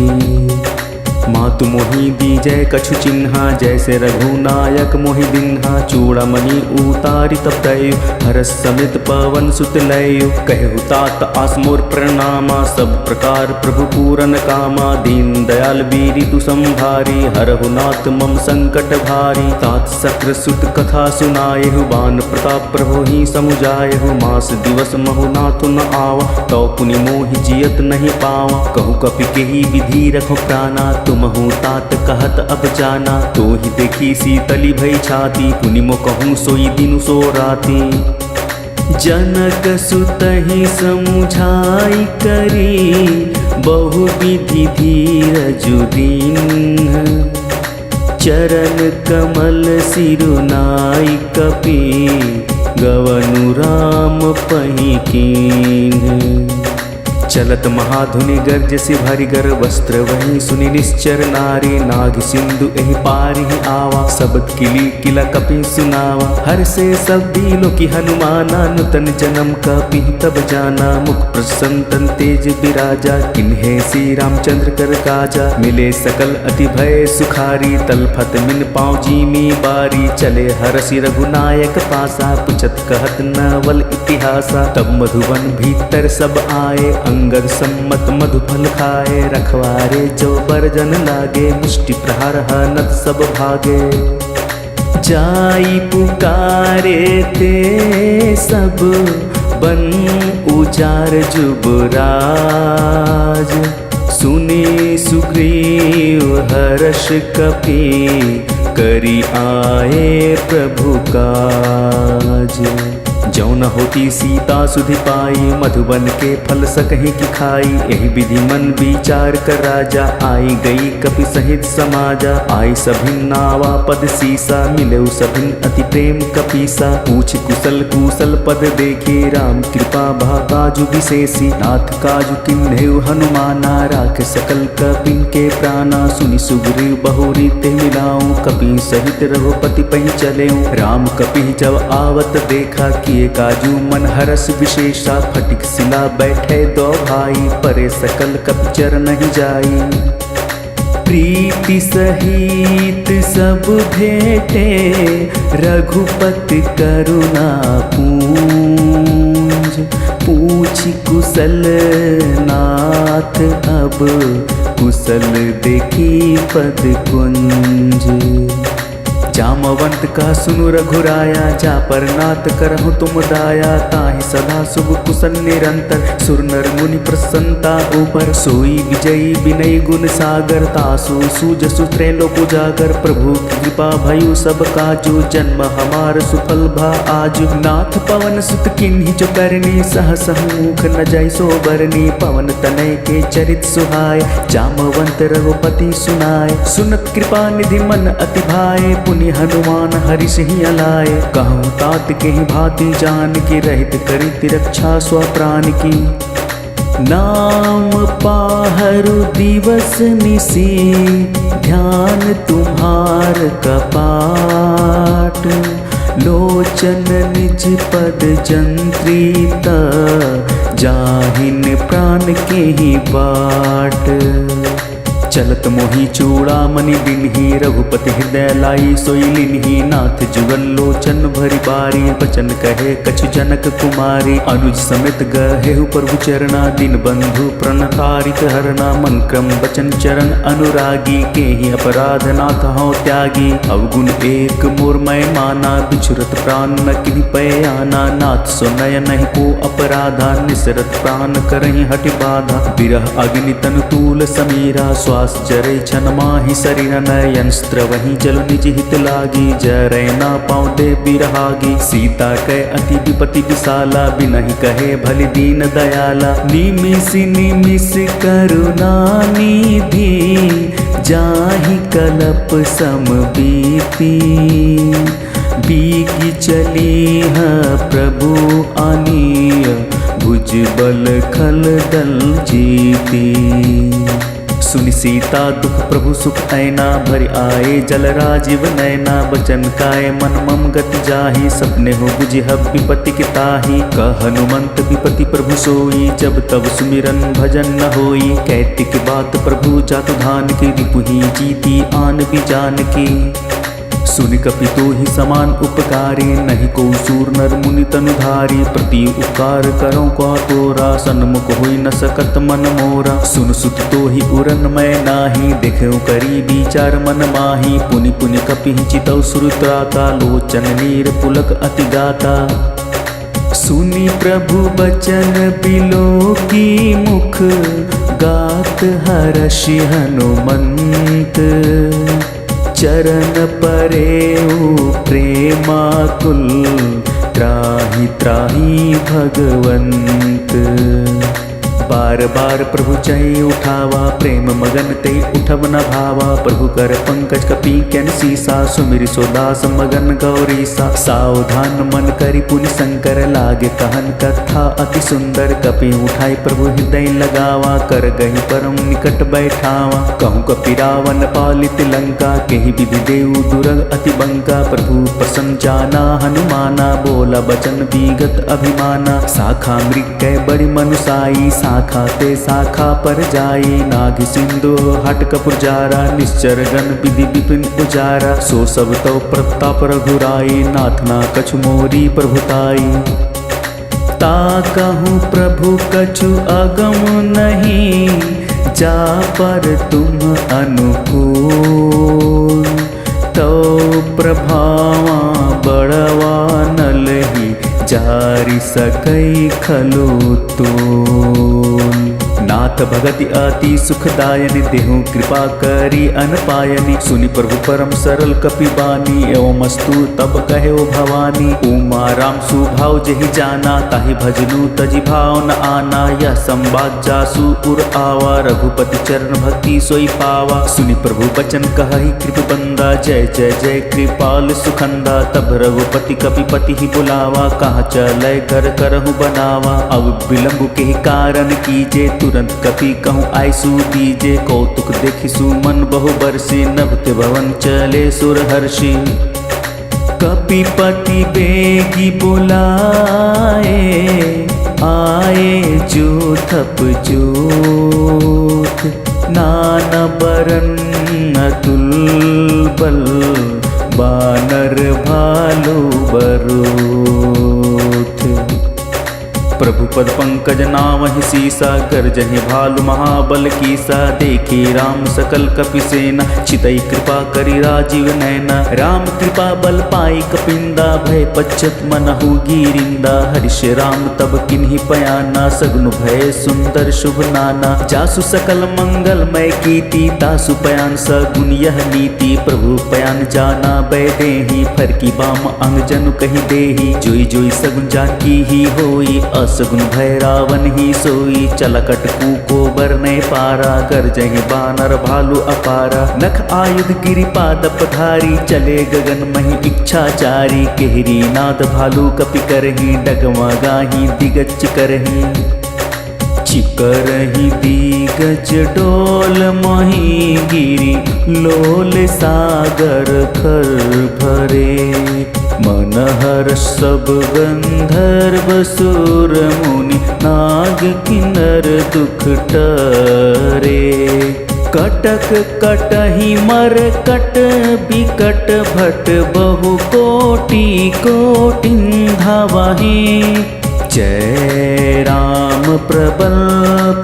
मातु मोहि दीजय कछु चिन्हा, जैसे रघुनायक मोहि दिन्हा। चूड़ामणि उतारि तब तयु, हरस समेत पवन सुत लयु। कहु तात आसमोर प्रणामा, सब प्रकार प्रभु पूरन कामा। दीन दयाल वीरि तु संभारी, हरहु नाथ मम संकट भारी। तात सक्र सुत कथा सुनायहु, बान प्रताप प्रभु ही समुझायहु। मास दिवस महु नाथ न आवा, तौ पुनि मोहि जियत नहीं पावा। कहु कपि केहि विधि रखो प्राणा, तुमहु तात कहत अब जाना। तो ही देखी शीतली भई छाती, पुनि मो कहूँ सोई दिनु सो राती। जनक सुतहि समुझाई करी, बहु विधि धीरजु दीन्ह। चरण कमल सिरुनाई कपि, गवनु राम पहि कीन्ह। चलत महाधुनि गर्जसि भरि गर, वस्त्र वही सुनि निश्चर नारी। नाग सिंधु एहि पारि आवा, शब्द किली किला कपि सुनावा। हर से सब दिलो की हनुमाना, नूतन जन्म कपि तब जाना। मुख प्रसन्न तन तेज विराजा, किन्हे श्री रामचंद्र कर काजा। मिले सकल अति भय सुखारी, तलफत मिन पाँव जीमी बारी। चले हरसि रघुनायक पासा, पुछत कहत नवल इतिहासा। तब मधुवन भीतर सब आए, अंगद सम्मत मधुफल खाए। रखवारे जो बरजन लागे, मुष्टि प्रहार हनत सब भागे। जाई पुकारे ते सब, बन उजार जुबराज। सुने सुग्रीव हर्ष कपि, करी आए प्रभु काज। जौ न होती सीता सुधि पाई, मधुबन के फल सकहि की खाई। यही विधि मन विचार कर राजा, आई गई कपि सहित समाजा। आई सभिन नावा पद सीसा, मिले सभिन अति प्रेम कपीसा। पूछ कुशल कुशल पद देखे, राम कृपा भा काजु विशेषी। नाथ काजु किन्हेउ हनुमाना, राख सकल कपिन के प्राणा। सुनि सुग्रीव बहुरी ते मिलाऊं, कपि सहित रघुपति पहि चलेऊं। राम कपि जब आवत देखा, किए काजू मन हरस विशेषा। फटिक सिला बैठे दो भाई, परे सकल कपि चर नहीं जाई। प्रीति सहित सब भेटे, रघुपति करुणा पूंज। पूछ कुशल नाथ अब, कुशल देखी पद कुंज। जामवंत का सुनु रघुराया, जा पर नाथ करहु तुम दाया। ताहि सदा शुभ कुशल निरंतर, सुर नर मुनि प्रसन्नता ऊपर। सोई विजयी विनय गुण सागर, तासु सूजसु त्रैलोक उजागर। प्रभु की कृपा भयु सब काजु, जन्म हमार सुफल भा आजु। नाथ पवन सुत किन्हि जो करनी, सहस मुख न जाइ सो बरनी। पवन तनय के चरित सुहाय, जामवंत रघुपति सुनाय। सुनत कृपा निधि मन अति भाए, पुनि हनुमान हरि सिंह अलाए। कहूँ तात के ही भांति जान की, रहित करी रक्षा स्वप्राण की। नाम पाहरु दिवस निसी, ध्यान तुम्हार कपाट। लोचन निज पद जंत्रीता, जाहिन प्राण के ही बाट। चलत मोही चूड़ामणि दिनहि रघुपति हृदय लाई सोई लिन्हि नाथ जुगल लोचन भरि बारी बचन कहे कछु जनक कुमारी अनुज समेत गहेहु प्रभु चरणा दिन बंधु प्रणतारित हरना मन क्रम बचन चरण अनुरागी केहि अपराध नाथ हौ त्यागी अवगुण एक मोर मैं माना बिछुरत प्राण न किन्हि पय आना नाथ सो नय नहीं को अपराधा निसरत प्राण करहि हटि बाधा बिरह अग्नि तन तूल समीरा श्वास जरे छन माहि शरीर नयन स्त्रवहि जल निज हित लागी जरै ना पाँव दे बिरहागी सीता कै अति विपति विशाला बिनहि कहे भलि दीन दयाला निमिषि निमिष करुणा निधि जाहि कलप सम बीती बीगी चली है प्रभु आनीय भुज बल खल दल जीती सुनि सीता दुख प्रभु सुख ऐना भरि आए जल राजीव नैना बचन काय मन मम गति जाहि सपने हो बुझि विपति की ताहि कह हनुमंत विपति प्रभु सोई जब तब सुमिरन भजन न होई कहती की बात प्रभु जातु धान की रिपुहि जीती आन भी जान की सुनि कपि तो ही समान उपकारी नहीं को सूर नर मुनि तनुधारी प्रति उपकार करो को तोरा सन्मुख होई न सकत मन मोरा सुन सुत तो ही उरन मैं नाही देखो करी विचार मन माही पुनि पुनि कपि चितौ सुरत्राता लोचन नीर पुलक अति गाता सुनि प्रभु बचन बिलो की मुख गात हर्षि हनुमंत चरण परेऊ प्रेमाकुल त्राहि त्राहि भगवंत बार बार प्रभु चहि उठावा प्रेम मगन ते उठब न भावा प्रभु कर पंकज कपि कैन सीसा सुमिरि सोदास मगन गौरीसा सावधान मन करि पुनि शंकर लागे कहन कथा अति सुंदर कपि उठाई प्रभु हृदय लगावा कर गहि परम निकट बैठावा कहूँ कपि रावण पालित लंका केहि विधि देऊ दुरग अति बंका प्रभु प्रसन्न जाना हनुमाना बोला बचन विगत अभिमाना शाखा मृग कै बड़ी मनुसाई खाते शाखा पर जाई नाग सिंधु हट कपुर जारा निश्चर गण विधि विपिन उजारा सो सब तो प्रताप रघुराई नाथ ना कछु मोरी प्रभुताई ता कहूँ प्रभु कछु अगम नहीं जा पर तुम अनुकूल तो प्रभावा बड़वा नलहि जारी सकई खलो तोल नाथ भगति अति सुखदायनि देहु कृपा करी अनपायनि सुनि प्रभु परम सरल कपिबानी एवं अस्तु तब कहे ओ भवानी उमा राम सुभाव जहि जाना ताहि भजनु तजि भाव न आना यह संवाद जासु उर आवा रघुपति चरण भक्ति सोई पावा सुनि प्रभु बचन कहहि कृप बंदा जय जय जय कृपाल सुखंदा तब रघुपति कपिपति ही बुलावा कहाँ चले घर करहु बनावा अब विलंब के कारण कीजे तुरंत कपि कहूँ आयसु दीजे कौतुक देखि सुमन बहु बरसी नभते भवन चले सुर हर्षि कपिपति बेगी बुलाए आए जो थप जोत नाना बरन अतुल बल बानर भालू बरोथ प्रभु पद पंकज नावहि सीसा गर्जहि भालु महाबल कीसा देखी राम सकल कपि सेना चितई कृपा करि राजीव नैना राम कृपा बल पाई कपिंदा भय पश्चत मनहु गिरिंदा हरिष राम तब किन्हि पयाना सगुन भय सुंदर शुभ नाना जासु सकल मंगलमय कीर्ति तासु पयान सगुन यह नीति प्रभु पयान जाना बैदेहि फर की बाम अंग जनु कहि देहि जोई जोई सगुन जाकी ही होई सगुन भय रावण ही सोई चलकट को बरने पारा गर्जहि बानर भालू अपारा नख आयुध गिरिपाद पधारी चले गगन मही इच्छाचारी केहरी नाद भालू कपि करहि डगमा गाही दिगज करहि चिकरहि दिगज डोल मही गिरी लोल सागर खर भरे मनहर सब गंधर्व सुर मुनि नाग किन्नर दुख टरे कटक कटहि मरकट बिकट भट बहु कोटि कोटिन धावहि। जय राम प्रबल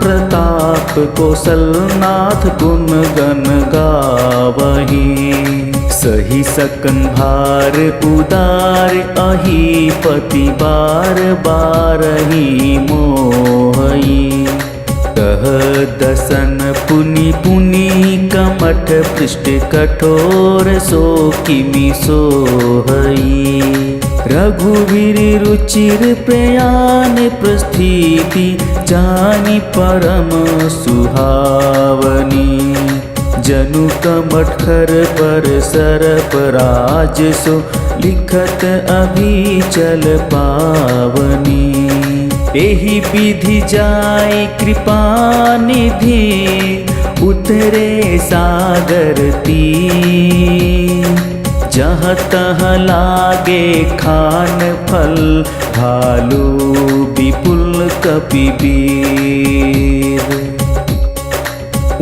प्रताप कौशलनाथ गुण गण गावहि। सही सकन भार उदार अहि पति बार बारहि मोहई। कह दसन पुनि पुनि कमठ पृष्ठ कठोर सो किमि सोहई। रघुवीर रुचिर प्रयाण प्रस्थिति जानि परम सुहावनी। जनु कमठर पर सरप राज सो लिखत अभिचल पावनी। एहि विधि जाय कृपा निधि उतरे सागर तीर। जहाँ तहाँ लागे खान फल भालू विपुल कपिवीर।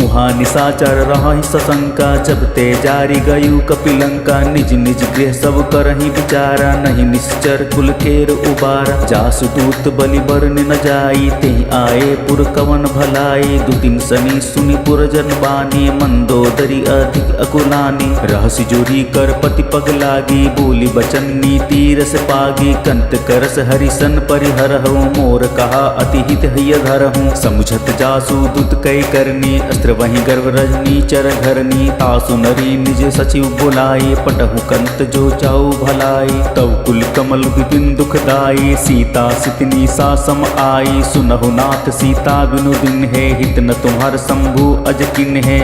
उहाँ निशाचर रहि सशंका जब ते जारी गयु कपिलंका। निज निज गृह सब करहि विचारा नहीं निश्चर कुल खेर उबारा। जासु दूत बलि बरन न जाई तेहि आए पुर कवन भलाई। दुतिन सनी सुनि पुरजन बानी मंदोदरी अधिक अकुलानी। रहसि जोरी कर पति पग लागी बोली बचन नीति रस पागी। कंत करस हरिसन परिहरहु मोर कहा अति हित हिय धरहु। समुझत जासु दूत कै करनी अस्त्र वहीं गर्व रजनी चर घरनी। तासु नरी निज सचिव बुलाई पटहु कंत जो चाउ भलाई। तव कुल कमल विपिन दुखदाई सीता सितनी सा सम आई। सुनहु नाथ सीता बिनु दिन है हित न तुम्हार शंभु अज किन है।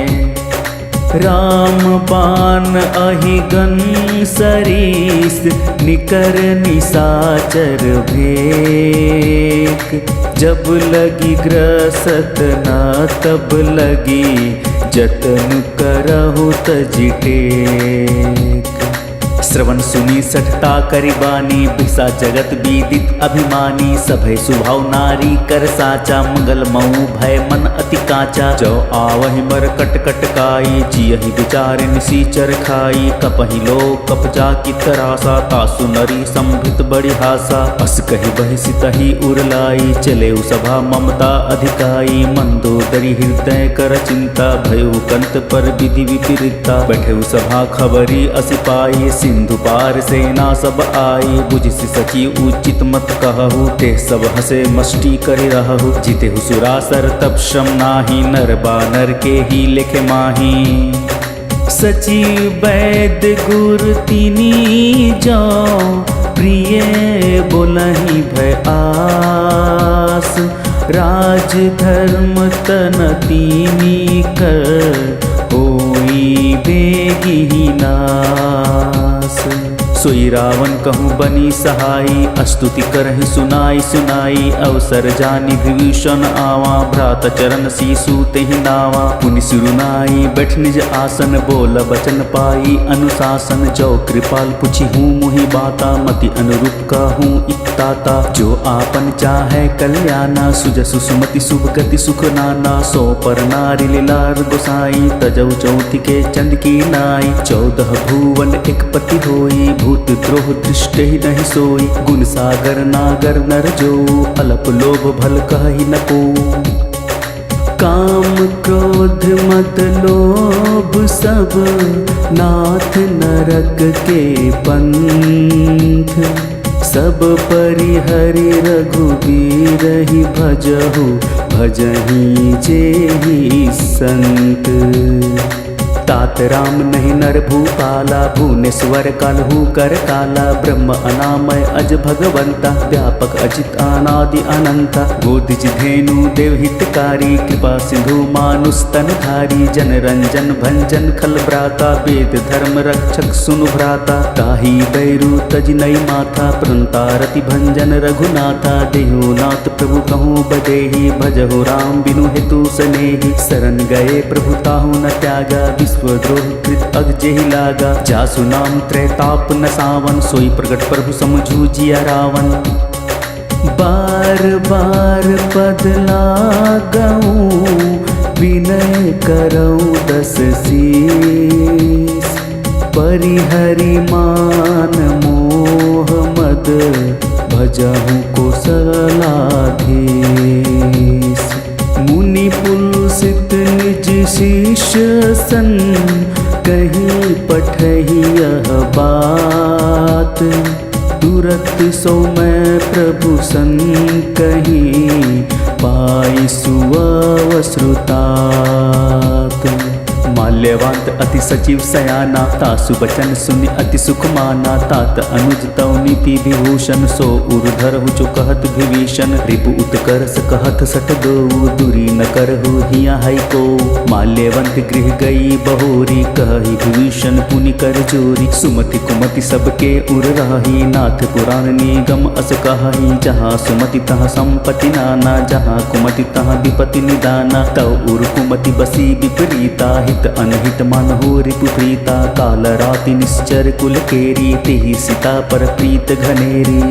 राम बाण अहि गन सरीस निकर निशाचर भेक। जब लगी ग्रसत न तब लगी जतन करहु तजि टेक। श्रवण सुनी सठता करिबानी बिसा जगत विदित अभिमानी। सभय सुभाव नारी कर साचा मंगल मऊ भय मन अति काचा। जो आवहि मर कट कट काई जियहि विचार निसीचर खाई। कपहि लो कप जाकी तरासा तासु नरी संभित बड़ी हासा। अस कहि बहिसि तहि उरलाई चले सभा ममता अधिकाई। मंदोदरी हृदय कर चिंता भयउ कंत पर विधि विपरीता। बैठे सभा खबरी अस पाई सिंधु पार सेना सब आई। बुझि सची उचित मत कहु ते सब हसे मष्टि करि रहु। जीतेहु सुरासर तब श्रम नाही नर बानर के ही लेखे माही। सची वैद्य गुर तिनी जो प्रिय बोलहि भय आस। राज धर्म तन तिनी कर होई बेगी नास। सोई रावण कहूँ बनी सहाई अस्तुति करहि सुनाई सुनाई। अवसर जानी विभीषण आवा भ्रात चरण सीसु तेहि नावा। पुनि सिरुनाई बैठ निज आसन बोल बचन पाई अनुशासन। जो कृपाल पुछि हूँ मुहि बाता मति अनुरूप कहूँ इकताता। जो आपन चाहे कल्याणा सुजसु सुमति शुभ गति सुख नाना। सो पर नारी लीलार गोसाई तजौ चौथि के चंद की नाई। 14 भुवन एक पति होई भूत द्रोह दृष्ट ही नहीं सोई। गुण सागर नागर नर जो अलप लोभ भल कहि न को। काम क्रोध मद लोभ सब नाथ नरक के पंथ। सब परिहरि रघुबीर ही भजहु भजहि जेहि संत। तात राम नहीं नर भूपाला भुवनेश्वर कालहु कर काला। ब्रह्म अनामय अज भगवंता व्यापक अजित अनादि अनंता। गोदिज धेनु देव हितकारी कृपा सिंधु मानुष तनधारी। जन रंजन भंजन खल भ्राता वेद धर्म रक्षक सुनु भ्राता। ताहि बैरु तज नई माथा प्रंतारति भंजन रघुनाथा। देहु नाथ प्रभु कहूँ बदेहि भजहु राम बिनु हेतु सनेहि। शरण गए प्रभु ताहु न त्यागा विश्वद्रोह कृत अग जेहि लागा। जासु नाम त्रैताप न सावन सोई प्रगट प्रभु समझू जिया रावण। बार बार पद लागऊं विनय करऊँ 10 शीस। परिहरि मान मोह मद भजहु कोसलाधीश। मुनि पुलसित निज शिष्य सन कहीं पठहि यह बात। तुरत सो मैं प्रभु सन कहीं पाई सुअवसृतात। माल्यवांत अति सचिव सयाना तासु बचन सुनि अति सुख माना। तात अनुज तव नीति विभूषण सो उर्धर जो कहत विभीषण। रिपु उत्कर्ष कहत सठ दो दूरी न करहु हिया है को। माल्यवंत गृह गई बहोरी कहि विभीषण पुनि कर जोरी। सुमति कुमति सबके उर रही नाथ पुराण निगम अस कहि। जहाँ सुमति तहाँ संपत्ति नाना जहाँ कुमति तहाँ विपत्ति निदाना। तव उर कुमति बसी विपरीता हित अनहित मन हो रिपु प्रीता। काल राति निश्चर कुल केरी तेहि सीता पर प्रीत घनेरी।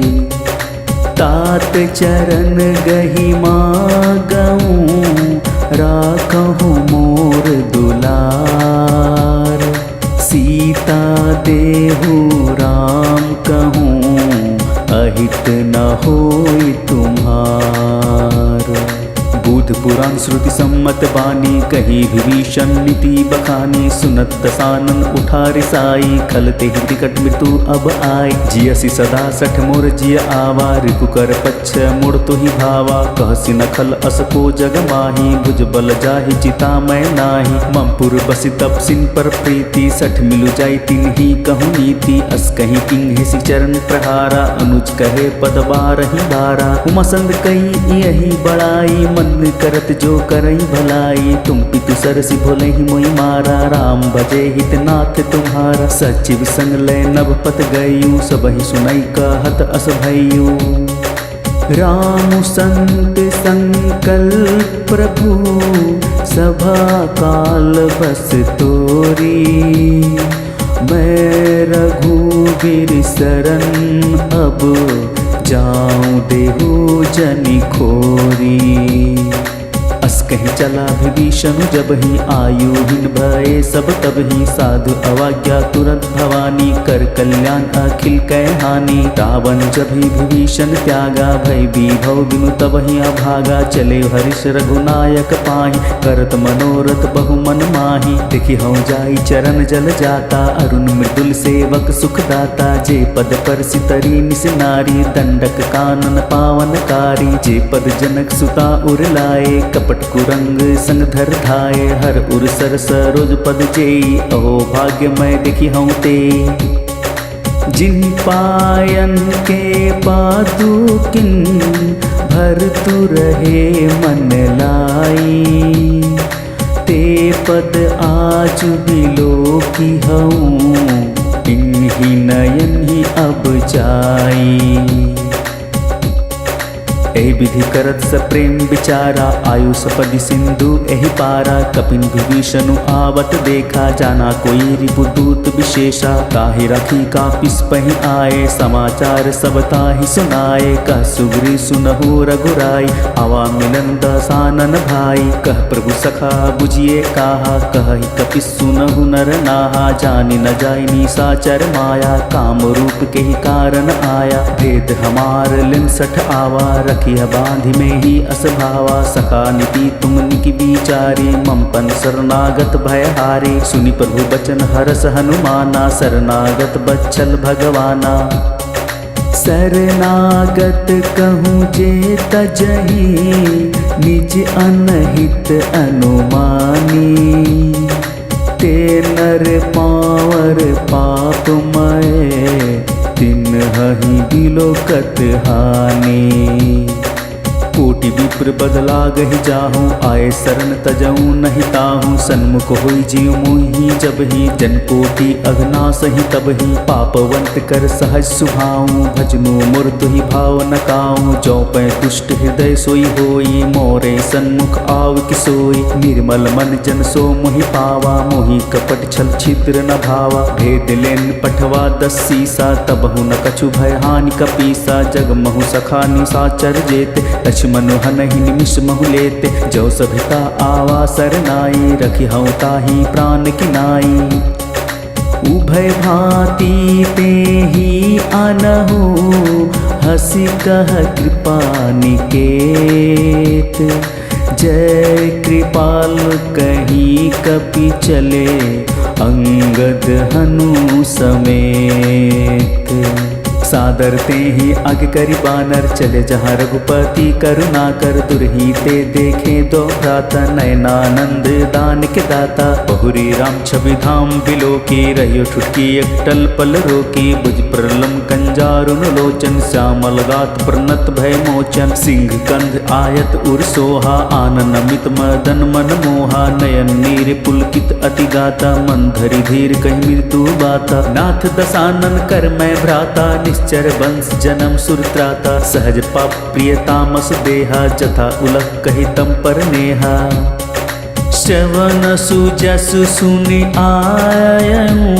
तात चरण गहि मागऊँ राखहु मोर दुलार। सीता देहु राम कहूँ अहित न होई तुम्हार। बुध पुराण श्रुति सम्मत बानी कही विभीषण नीति बखानी। सुनत दसानन उठा रिसाई खलते ही विकट मृत्यु अब आए। जियसी सदा सठ मोर जिय आवा रिपु कर पच्छ मुड़ तो ही भावा। कहसी नखल अस को जग माही भुज बल जाहि चिता मैं नाही। ममपुर बसी तब सिन पर प्रीति सठ मिलु जाई तिन ही कहूँ नीति। अस कहीं किंग हेसी चरण प्रहारा अनुज कहे पद बारहि बारा। उमसंद कही यही बड़ाई मन करत जो करई भलाई। तुम पितु सरसि भोले ही मोई मारा। राम भजे हितनाथ तुम्हारा। सचिव संग लय नभ पत गयु सबहि सुनई कहत अस भयु। राम संत संकल्प प्रभु सभा काल बस तोरी। मैं रघुवीर शरण अब जाऊं देहु जनि खोरी। अस कहीं चला विभीषण जब ही आयुहीन भये सब तब ही। साधु अवाज्ञा तुरंत भवानी कर कल्याण अखिल कह हानि। रावण जब ही विभीषण त्यागा भय विभव बिनु तब ही अभागा। चले हरिष रघुनायक पाहि करत मनोरथ बहु मन माहि। देखि हूँ जाई चरण जल जाता अरुण मृदुल सेवक सुखदाता। जे पद पर सितरी निस नारी दंडक कानन पावनकारी। जे पद जनक सुता उर लाए कपट कुरंग संग धर धाये। हर उर सर सरोज पद जेई अहो भाग्य मैं देखी हूँ ते। जिन पायन के पादुकिन भर तु रहे मन लाई। ते पद आज बिलो की हूँ इन्हीं नयन ही अब जाई। एहि विधि करत स प्रेम विचारा। आयु सपदि सिंधु एहि पारा। कपिन विभीषणु आवत देखा जाना कोई रिपुदूत विशेषा। काहि रखी कापिस पहि आए समाचार सब ताहि सुनाए। कह सुग्री सुनहु रघुराई आवा मिलन दसानन भाई। कह प्रभु सखा बुझिए काहा कहि कपिस सुनहु नर नाहा। जानि न जाय निशाचर माया काम रूप के ही कारण आया। भेद हमार लिन सठ आवा रखी बांधि में ही असभावा। सखा नीति तुम निकी विचारी ममपन शरणागत भयहारी। सुनि प्रभु बचन हरस हनुमाना शरणागत बच्छल भगवाना। शरणागत कहूँ जे तजहि निज अनहित अनुमानी। ते नर पावर पापमय तिन्हि बिलोकत हानि। कोटि विप्र बदला गहि जाहूँ आए शरण तजऊँ नहीं ताहूँ। सन्मुख होई जीव मोहि जब ही जन कोटि अघनाश ही तब ही। पापवंत कर सहज सुभाऊँ भजनु मोर तुहि भाव न काऊँ। जौ पै दुष्ट हृदय सोई होई मोरे सन्मुख आव कि सोई। निर्मल मन जन सो मोहि पावा मोहि कपट छल छिद्र न भावा। भेद लेन पठवा 10 सीसा तबहु न कछु भय हानि कपीसा। जग महु सखा निशाचर जेते लक्ष्मण हन ही निमिष महु लेते, जो सभिता आवा सरनाई, रखी हूँ ताही प्राण की नाई। उभय भांति ते ही आनहु, हसी कह कृपा निकेत। जय कृपाल कहीं कपि चले, अंगद हनु समेत। सादर ते ही आगे करी बानर, चले जहाँ रघुपति करुणा कर। दुरही ते देखे दो भ्राता, नयनानंद दान के दाता। बहुरी राम छवि धाम बिलो की, रहियो ठुटकी एक टल पल रोकी। बुझ प्रलम कंजारुन लोचन, श्यामल गात प्रनत भय मोचन। सिंह कंध आयत उर सोहा, आनन अमित मदन मन मोहा। नयन नीर पुलकित अति गाता, मन धरि धीर कही मृत्यु बाता। नाथ दसानन कर मैं भ्राता, निश्चर वंश जन्म सुरत्राता। सहज पाप प्रिय तामस देहा, जथा उलक कही तम पर नेहा। श्रवण सुजसु सुनि आयऊं,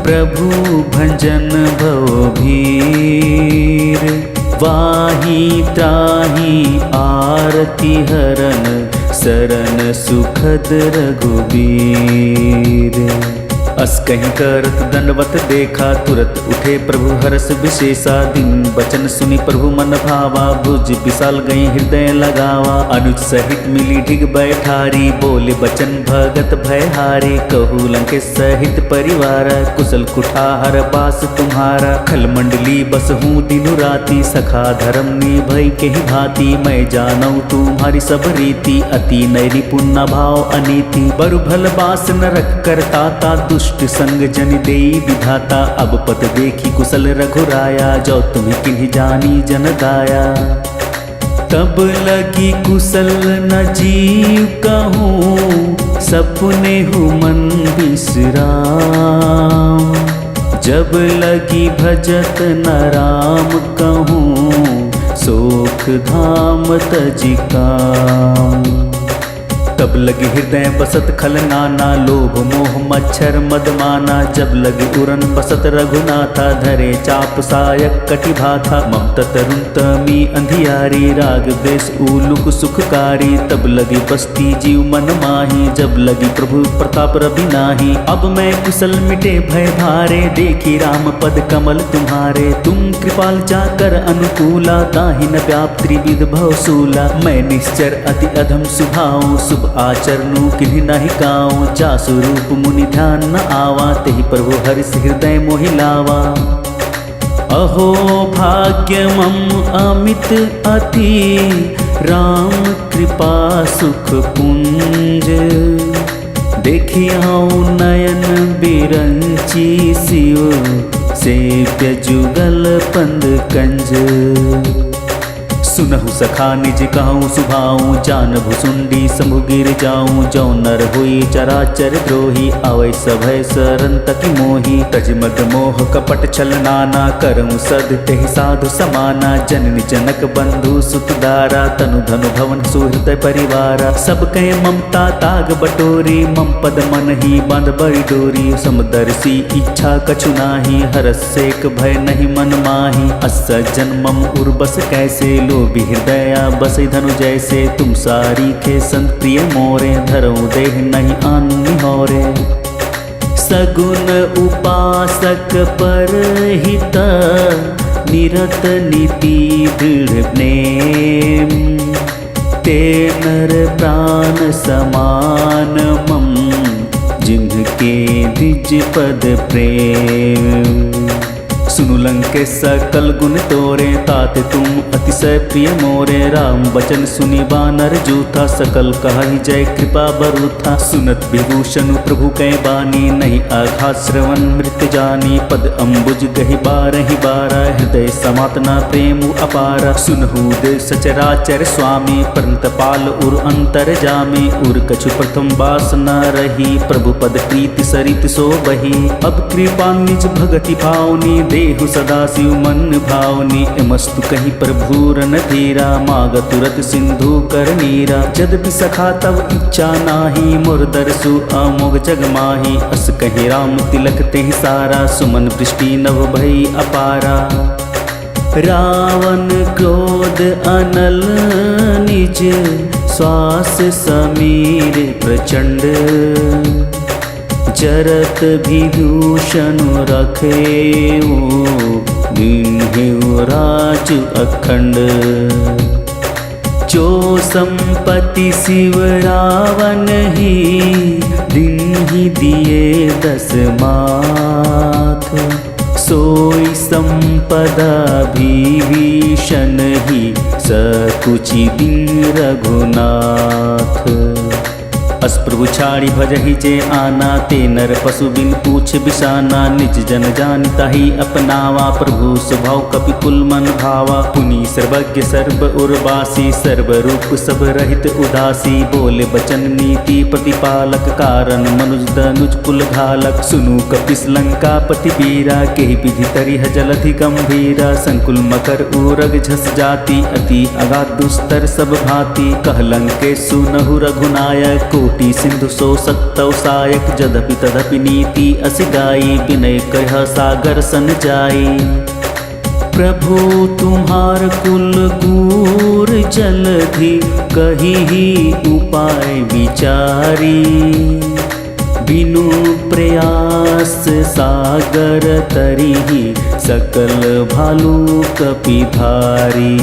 प्रभु भंजन भव भीर। वाही त्राही आरती हरन, शरण सुखद रघुबीर। अस कहीं करत दंडवत देखा, तुरत उठे प्रभु हरस विशेषा। दिन बचन सुनी प्रभु मन भावा, भुज विशाल गई हृदय लगावा। अनुज सहित मिली ढिग बैठारी, बोले बचन भगत भयहारी। कहू लंकेश सहित परिवार, कुशल कुठार बास तुम्हारा। खल मंडली बस हूँ दिनु राति, सखा धर्म निभई के ही भांति। मैं जानऊ तुम्हारी सब रीति, अति नैरी पुण्य भाव अनीति। बरु भल बास न रख करताता, दुष्ट संग जन देई विधाता। अब पत देखी कुशल रघुराया, जो तुम्हें किन्हीं जानी जन दाया। तब लगी कुशल न जीव कहूँ, सपने हूँ मन बिसराम। जब लगी भजत न राम कहूँ, सोख धाम तजि काम। तब लगे हृदय बसत खल नाना, लोभ मोह मच्छर मदमाना। जब लगे उरन बसत रघुनाथा, धरे चाप सायक कटि भाथा। ममता तरुण तमी अंधियारी, राग द्वेष उलुक सुखकारी। तब लगे बसती जीव मन माही, जब लगी प्रभु प्रताप रवि नाही। अब मैं कुशल मिटे भय भारे, देखी राम पद कमल तुम्हारे। तुम कृपाल जाकर अनुकूला, ताहि न व्याप त्रिविध भवसूला। मैं निश्चर अति अधम सुभाऊं, शुभ आचरणु किन्हीं नहीं गाऊं। जा स्वरूप मुनि ध्यान न आवा, तेहि प्रभु हरिष हृदय मोहि लावा। अहो भाग्य मम अमित अति, राम कृपा सुख पुंज। देखियाऊं नयन बिरंची शिव, सेव्य जुगल पंद कंज। सुनहु सखा निज कहूँ सुभाऊं, जान भुसुंडी शंभु गिर जाऊं। जो नर हुई चराचर द्रोही, अवै सभय सरन तकी मोही। तज मद मोह कपट छल नाना, करऊं सद तेहि साधु समाना। जननी जनक बंधु सुत दारा, तनु धनु भवन सुहृदय परिवारा। सब कहे ममता ताग बटोरी, मम पद मन ही बांध बड़ी डोरी। समदर्शी इच्छा कछु नाही, हरस सेक भय नहीं मन माही। अस जन्मम उर्बस कैसे, लो हृदया बसई धनु जैसे। तुम सारी खे संत प्रिय मोरे, धरो देह नहीं आन्नि होरे। सगुन उपासक पर हित, निरत नीति दृढ़ नेम। ते नर प्राण समान मम, जिनके द्विज पद प्रेम। सुनु लंकेश सकल गुण तोरे, ताते तुम अतिशय प्रिय मोरे। राम बचन सुनि बानर जूथा, सकल कहि जय कृपा बरूथा। सुनत विभूषण प्रभु कै बानी, नहीं आघात श्रवण मृत्यु जानी। पद अम्बुज गहि बारहि बारा, हृदय समातना प्रेम अपारा। सुनहु देव सचराचर स्वामी, परंत पाल उर अंतर जामे। उर कछु प्रथम बास न रही, प्रभु पद प्रीति सरित सो बही। अब कृपा निज भगति भावनी, देहु सदा शिव मन भावनी। एमस्तु कहीं प्रभु रन धीरा, माग तुरत सिंधु कर नीरा। जदपि सखा तब इच्छा नाही, मोर दरसु अमोघ जग माही। अस कहीं राम तिलक तेहि सारा, सुमन वृष्टि नभ भई अपारा। रावण क्रोध अनल निज श्वास समीर प्रचंड जरत विभूषण रखेऊ दीन्हेऊ राज अखंड जो संपत्ति शिव रावण ही दीन्हि दिए 10 माथ सोई संपदा विभीषण ही सकुचि दीन रघुनाथ। अस प्रभु छाड़ी भजहि जे आना ते नर पशु बिन पूछ बिसाना निज जन जानता ही अपनावा प्रभु स्वभाव कपि कुल मन भावा पुनि सर्वज्ञ सर्व उर्वासी सर्व रूप सब रहित उदासी बोले बचन नीति प्रतिपालक कारण मनुज दनुज कुल घालक सुनु कपिस लंका पति वीरा के विधि तरिह जलधि गंभीरा संकुल मकर उरग झस जाति अति अगाध दुस्तर सब भांति कह लंकेश सुनहु रघुनायक कोटि सिंधु सो सत्तव सायक जदपि तदपि नीति असि गाई विनय कह सागर सन जाई। प्रभु तुम्हार कुल गूर जलधि कही ही उपाय विचारी बिनु प्रयास सागर तरिहि सकल भालू कपिधारी।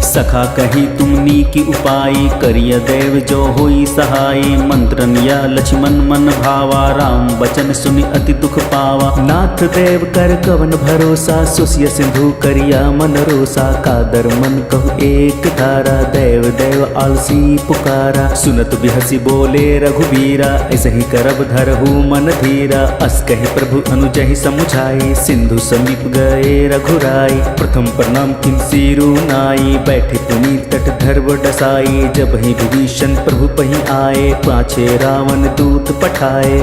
सखा कही तुमनी की उपाय करिय देव जो होई सहाय मंत्रन या लक्ष्मण मन भावा राम बचन सुनि अति दुख पावा नाथ देव कर कवन भरोसा सुसिय सिंधु करिया मन रोसा कादर मन कहु एक धारा देव देव आलसी पुकारा सुनत बिहसी बोले रघुबीरा ऐसे ही करब धरहु मन धीरा अस कही प्रभु अनुजहि समुझाई सिंधु समीप गए रघुराई प्रथम प्रणाम किन सिरु नाई बैठे पुनि तट धर्व डसाई जब ही विभीषण प्रभु पही आए पाछे रावण दूत पठाए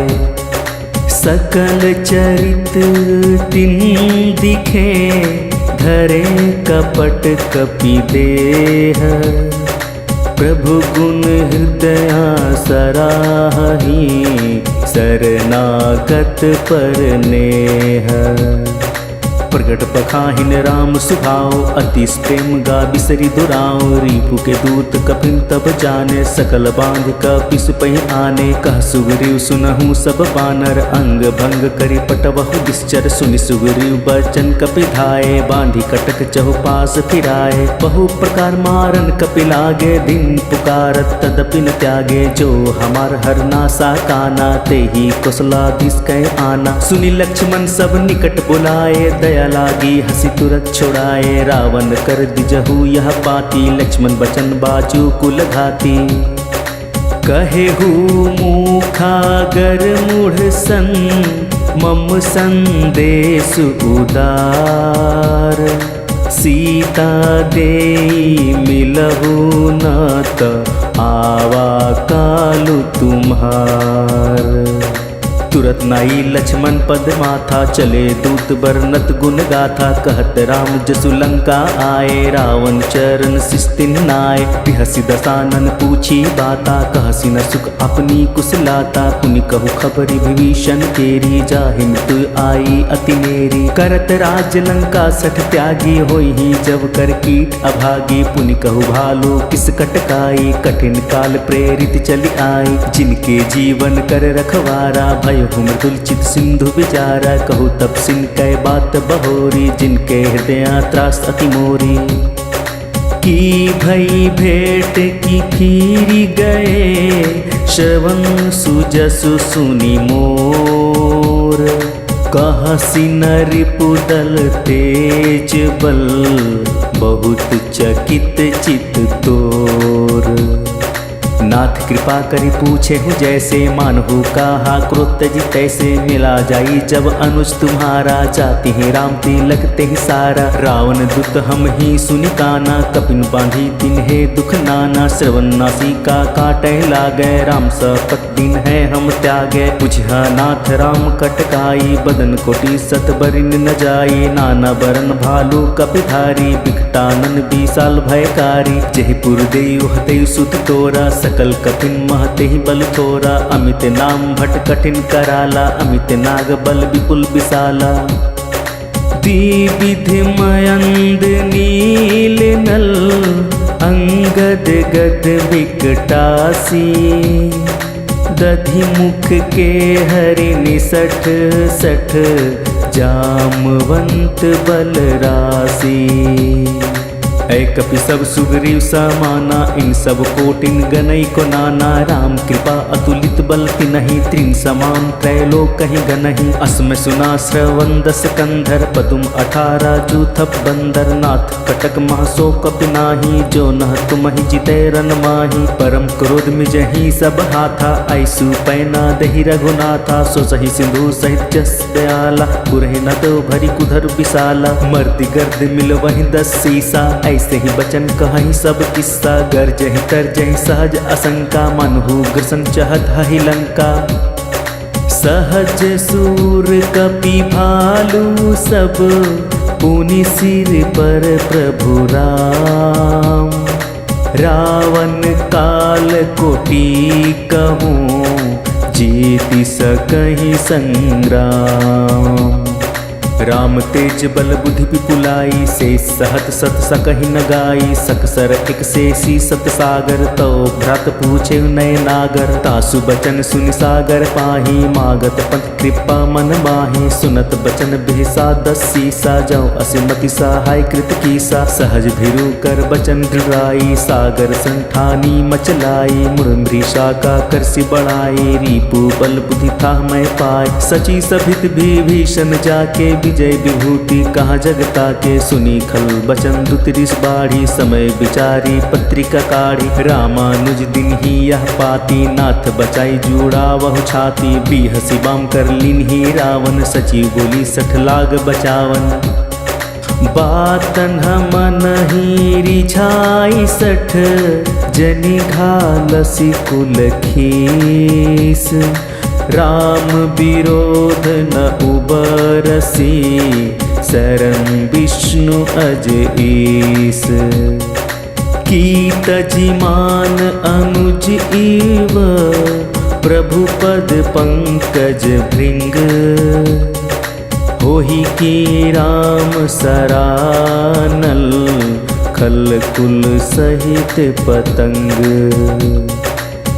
सकल चरित तिन दिखे धरे कपट कपि देह प्रभु गुण हृदय सराहि शरणागत पर नेह प्रगट पखाहिन राम सुभाव अति प्रेम गा बिसरी दुराव रिपु के दूत कपिन तब जाने सकल बांध कपिस पहि आने कह सुग्रीव सुनहु सब बानर अंग भंग करि पटवहु निश्चर सुनि सुग्रीव बचन कपि धाये बांधी कटक चहुपास फिराए बहु प्रकार मारन कपि लागे दिन पुकारत तदपि न त्यागे जो हमार हर नासा काना ते ही कौशलाधीश कह आना सुनि लक्ष्मण सब निकट बुलाए दया लागी हसी तुरत छुड़ाए रावण कर दिजहु यह पाती लक्ष्मण बचन बाजू कुल घाती कहेहु मुखागर मूढ़ सन मम संदेश उदार सीता दे मिलहु न त आवा कालु तुम्हार तुरत नाई लक्ष्मण पद माथा चले दूत बरनत गुण गाथा कहत राम जसु लंका आए रावण चरण शिस्तिन नाय बिहसी दसानन पूछी बाता कहसी न सुख अपनी कुशलाता पुनि कहु खबरी विभीषण तेरी जाहि मृत्यु आई अति मेरी करत राज लंका सठ त्यागी होई ही जब कर कीट अभागी पुनि कहु भालू किस कटकाई कठिन काल प्रेरित चली आई जिनके जीवन कर रखवारा भय मृदुल चित सिंधु विचारा कहु तब सिन कै बात बहोरी जिनके हृदय त्रास अति मोरी की भई भेंट की फिरी गए श्रवण सुजसु सुनि मोर कहसी नरिपुदल तेज बल बहुत चकित चित तोर नाथ कृपा करी पूछे हूँ जैसे मानहु कहा क्रोध जी तैसे मिला जाई जब अनुज तुम्हारा जाति ही राम तिलक ते ही सारा रावण दुत हम ही सुनि काना कपिन बांधी दिन है दुख नाना श्रवण नासिका काटे लागे राम सपत दिन है हम त्यागे बुझा नाथ राम कटकाई बदन कोटि सत बरिन न जाई नाना बरन भालू कपिधारी बिकटानन बीसाल भयकारी जयपुर देव हते सुत तोरा सकल कठिन महते ही बल थोरा अमित नाम भट कठिन कराला अमित नाग बल विपुल विशाला द्विविध मयंद नील नल अंगद गद विकटासी दधि मुख के हरि निसठ सठ जामवंत बलरासी। ऐ कपि सब सुग्रीव समाना इन सब कोटिन गनई को नाना राम कृपा अतुलित बल तिनहि त्रिन समान त्रैलोक कहीं गनहि। अस्म सुना श्रवण दस कंधर पदुम 18 जूथप बंदर नाथ कटक महसो कपि नाही जो नह तुमहि जिते रन माही। परम क्रोध मिजहि सब हाथा ऐसु पैना दहि रघुनाथा सो सही सिंधु सहित जस दयाला पुरहि न तो भरी कुधर विशाला। मर्ति गर्द मिल वहीं 10 सीसा ऐसे ही बचन कहीं सब किस्सा गरजहि तरजहि सहज असंका मनहु ग्रसन चहत हहि लंका। सहज सूर कपि भालू सब पुनि सिर पर प्रभु राम। रावण काल कोटि कहूँ जीति सकहि संग्राम। राम तेज बल बुद्धि विपुलाई से सहत सत सकहि न गाई। सकसर एक शेषी सत सागर तो भ्रात पूछे नय नागर। तासु बचन सुनि सागर पाही मागत पंथ कृपा मन माही। सुनत बचन बिहसा 10 सीसा जाओ असिमति सहाय कृत कीसा। सहज भिरु कर बचन दृढ़ाई सागर संठानी मचलाई। मुरमृषा का करसि बढ़ाई रिपु बल बुद्धि था मैं पाए। सची सभित विभीषण जाके विजय विभूति कहाँ जगता के। सुनी खल बचन दुतरिस बाढ़ी समय विचारी पत्रिका काढ़ी। रामानुज दिन ही यह पाती नाथ बचाई जुड़ा वह छाती। बिहसी बाम कर लीन ही रावण सची बोली 60 लाग बचावन। बातन हमन ही रिझाई 60 जनि घालसी कुल खीस। राम विरोध न उबरसी शरण विष्णु अज ईस। कीत जिमान अनुज इव प्रभु पद पंकज भृंग। होहि की राम सरानल खल कुल सहित पतंग।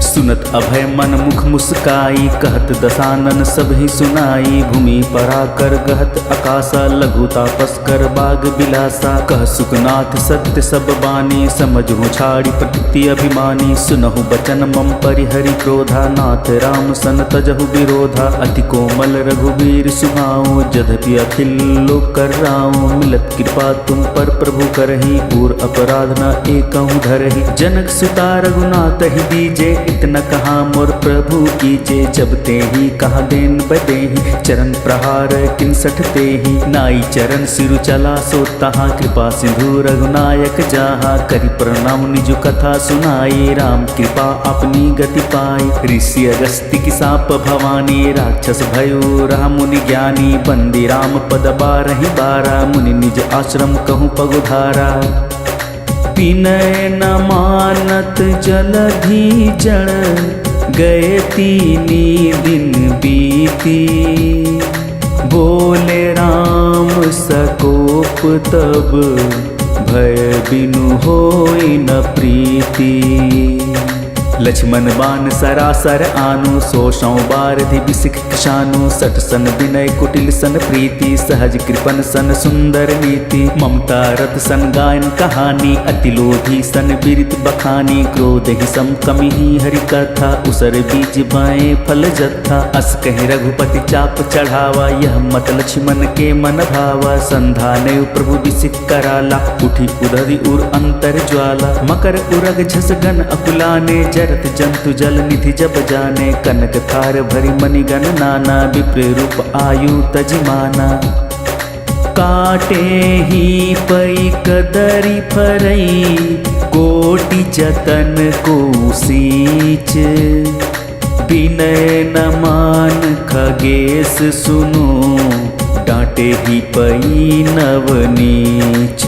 सुनत अभय मन मुख मुस्काई कहत दसानन सब ही सुनाई। भूमि पराकर गहत आकाशा लघु तापस कर बाग बिलासा। कह सुखनाथ सत्य सब बानी समझहु छाड़ी प्रकृति अभिमानी। सुनहु बचन मम परिहरि क्रोधा नाथ राम सन तजहु विरोधा। अति कोमल रघुवीर सुभाऊ जद्यपि अखिल लोक कराऊं। मिलत कृपा तुम पर प्रभु करहि और अपराध न एकहु धरहि। जनक सुता रघुनाथ ही दीजे न कहा मोर प्रभु कीजे। जब ते ही कहा देन बदेहि चरण प्रहार 61 ते ही। नाई चरण सिरु चला सो तहाँ कृपा सिंधु रघुनायक जहाँ। करि प्रणाम निज कथा सुनाई राम कृपा अपनी गति पाई। ऋषि अगस्त्य की साप भवानी राक्षस भयो रहा मुनि ज्ञानी। बंदी राम पद 12 मुनि निज आश्रम कहूँ पगुधारा। विनय न मानत जलधि जड़ गए 3 दिन बीती। बोले राम सकोप तब भय बिनु होई न प्रीति। लक्ष्मण बान सरासर आनु 100 बारधि बिसिख किशानु। 60 सन विनय कुटिल सन प्रीति सहज कृपन सन सुंदर नीति। ममता रत सन गायन कहानी अति लोभी सन बिरित बखानी। क्रोध ही सम कमि ही हरि कथा उसर बीज बाएं फल जत्था। अस कहीं रघुपति चाप चढ़ावा यह मत लक्ष्मण के मन भावा। संधाने प्रभु बिसिख कराला उठी उधरी उर अंतर ज्वाला। मकर उरग झसगन अकुलाने जरत जंतु जल निधि जब जाने। कनक थार भरी मणिगण नाना विप्र रूप आयु तजिमाना। काटे ही पई कदरी फरई कोटि जतन को सींच। विनय न मान खगेश सुनो डांटे ही पई नवनीच।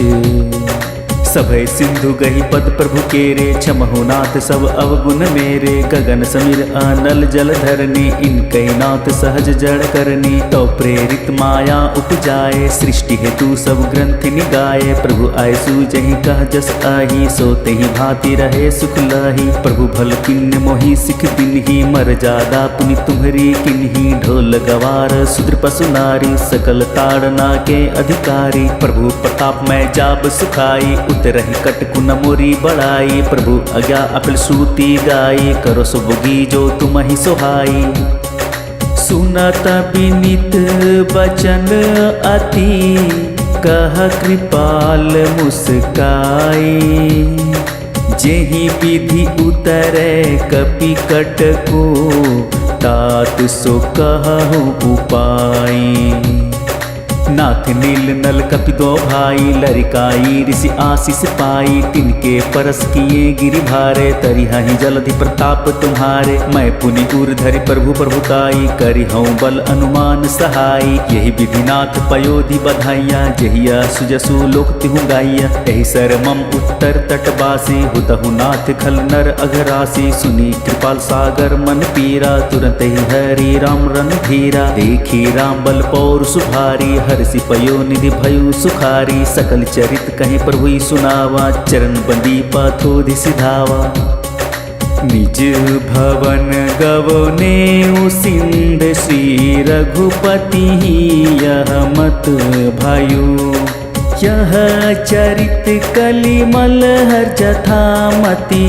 सभय सिंधु गही पद प्रभु केरे, क्षमहु नाथ सब अवगुण मेरे। गगन समीर अनल जल धरनी, इनके नाथ सहज जड़ करनी। तो प्रेरित माया उपजाए, सृष्टि हेतु सब ग्रंथ निगाए। प्रभु आय सूजहि कह जस आही, सोते ही भांति रहे सुख लाही। प्रभु भल किन्न मोहि सिख दिनहि, मर जादा पुनि तुम्हरी किन्ही। ढोल गवार शूद्र पशु नारी, सकल ताड़ना के अधिकारी। प्रभु प्रताप में जाब सुखाई, उतरहि कटकु न मोरी बड़ाई। प्रभु आज्ञा अपल श्रुति गाई, करो सुबुगी जो तुम ही सोहाई। सुनत विनीत बचन अति, कह कृपाल मुस्काई। जेहि विधि उतरे कपि कटको, तात सो कहु उपाय। नाथ नील नल कपि दो भाई, लरिकाई ऋषि आशीष पाई। तिनके परस किए गिरि भारे, तरिहहि जलधि प्रताप तुम्हारे। मैं पुनि उर धरि प्रभु प्रभुताई, करिहउँ बल अनुमान सहाई। यही विधिनाथ पयोधि बधाइया, जहिया सुजसु लोक तिहु गाइया। एहि सर मम उत्तर तटवासी, हुतहु नाथ खल नर अघरासी। सुनी कृपाल सागर मन पीरा, तुरंत ही हरि राम रणधीरा। देखी राम बल पौर सुभारी, हरसि पयो निधि भयु सुखारी। सकल चरित कहीं प्रभु सुनावा, चरण बंदी पाथोधि सिधावा। निज भवन गवने सिंध, श्री रघुपति यह मत भयो। यह चरित कलिमल हर जथामति,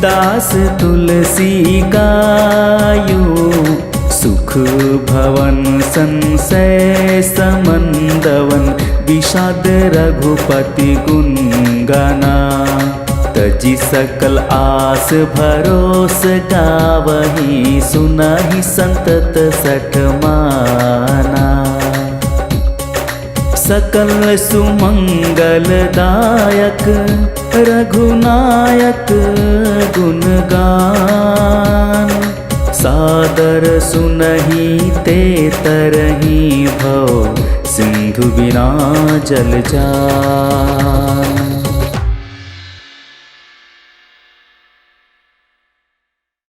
दास तुलसी गायो। सुख भवन संशय समंदवन, विषाद रघुपति गुण गाना। तजी सकल आस भरोस गावही, सुनाहि संतत सठ माना। सकल सुमंगलदायक रघुनायक गुणगान। सादर सुनहि ते तरहि भव, सिंधु बिना जल जान।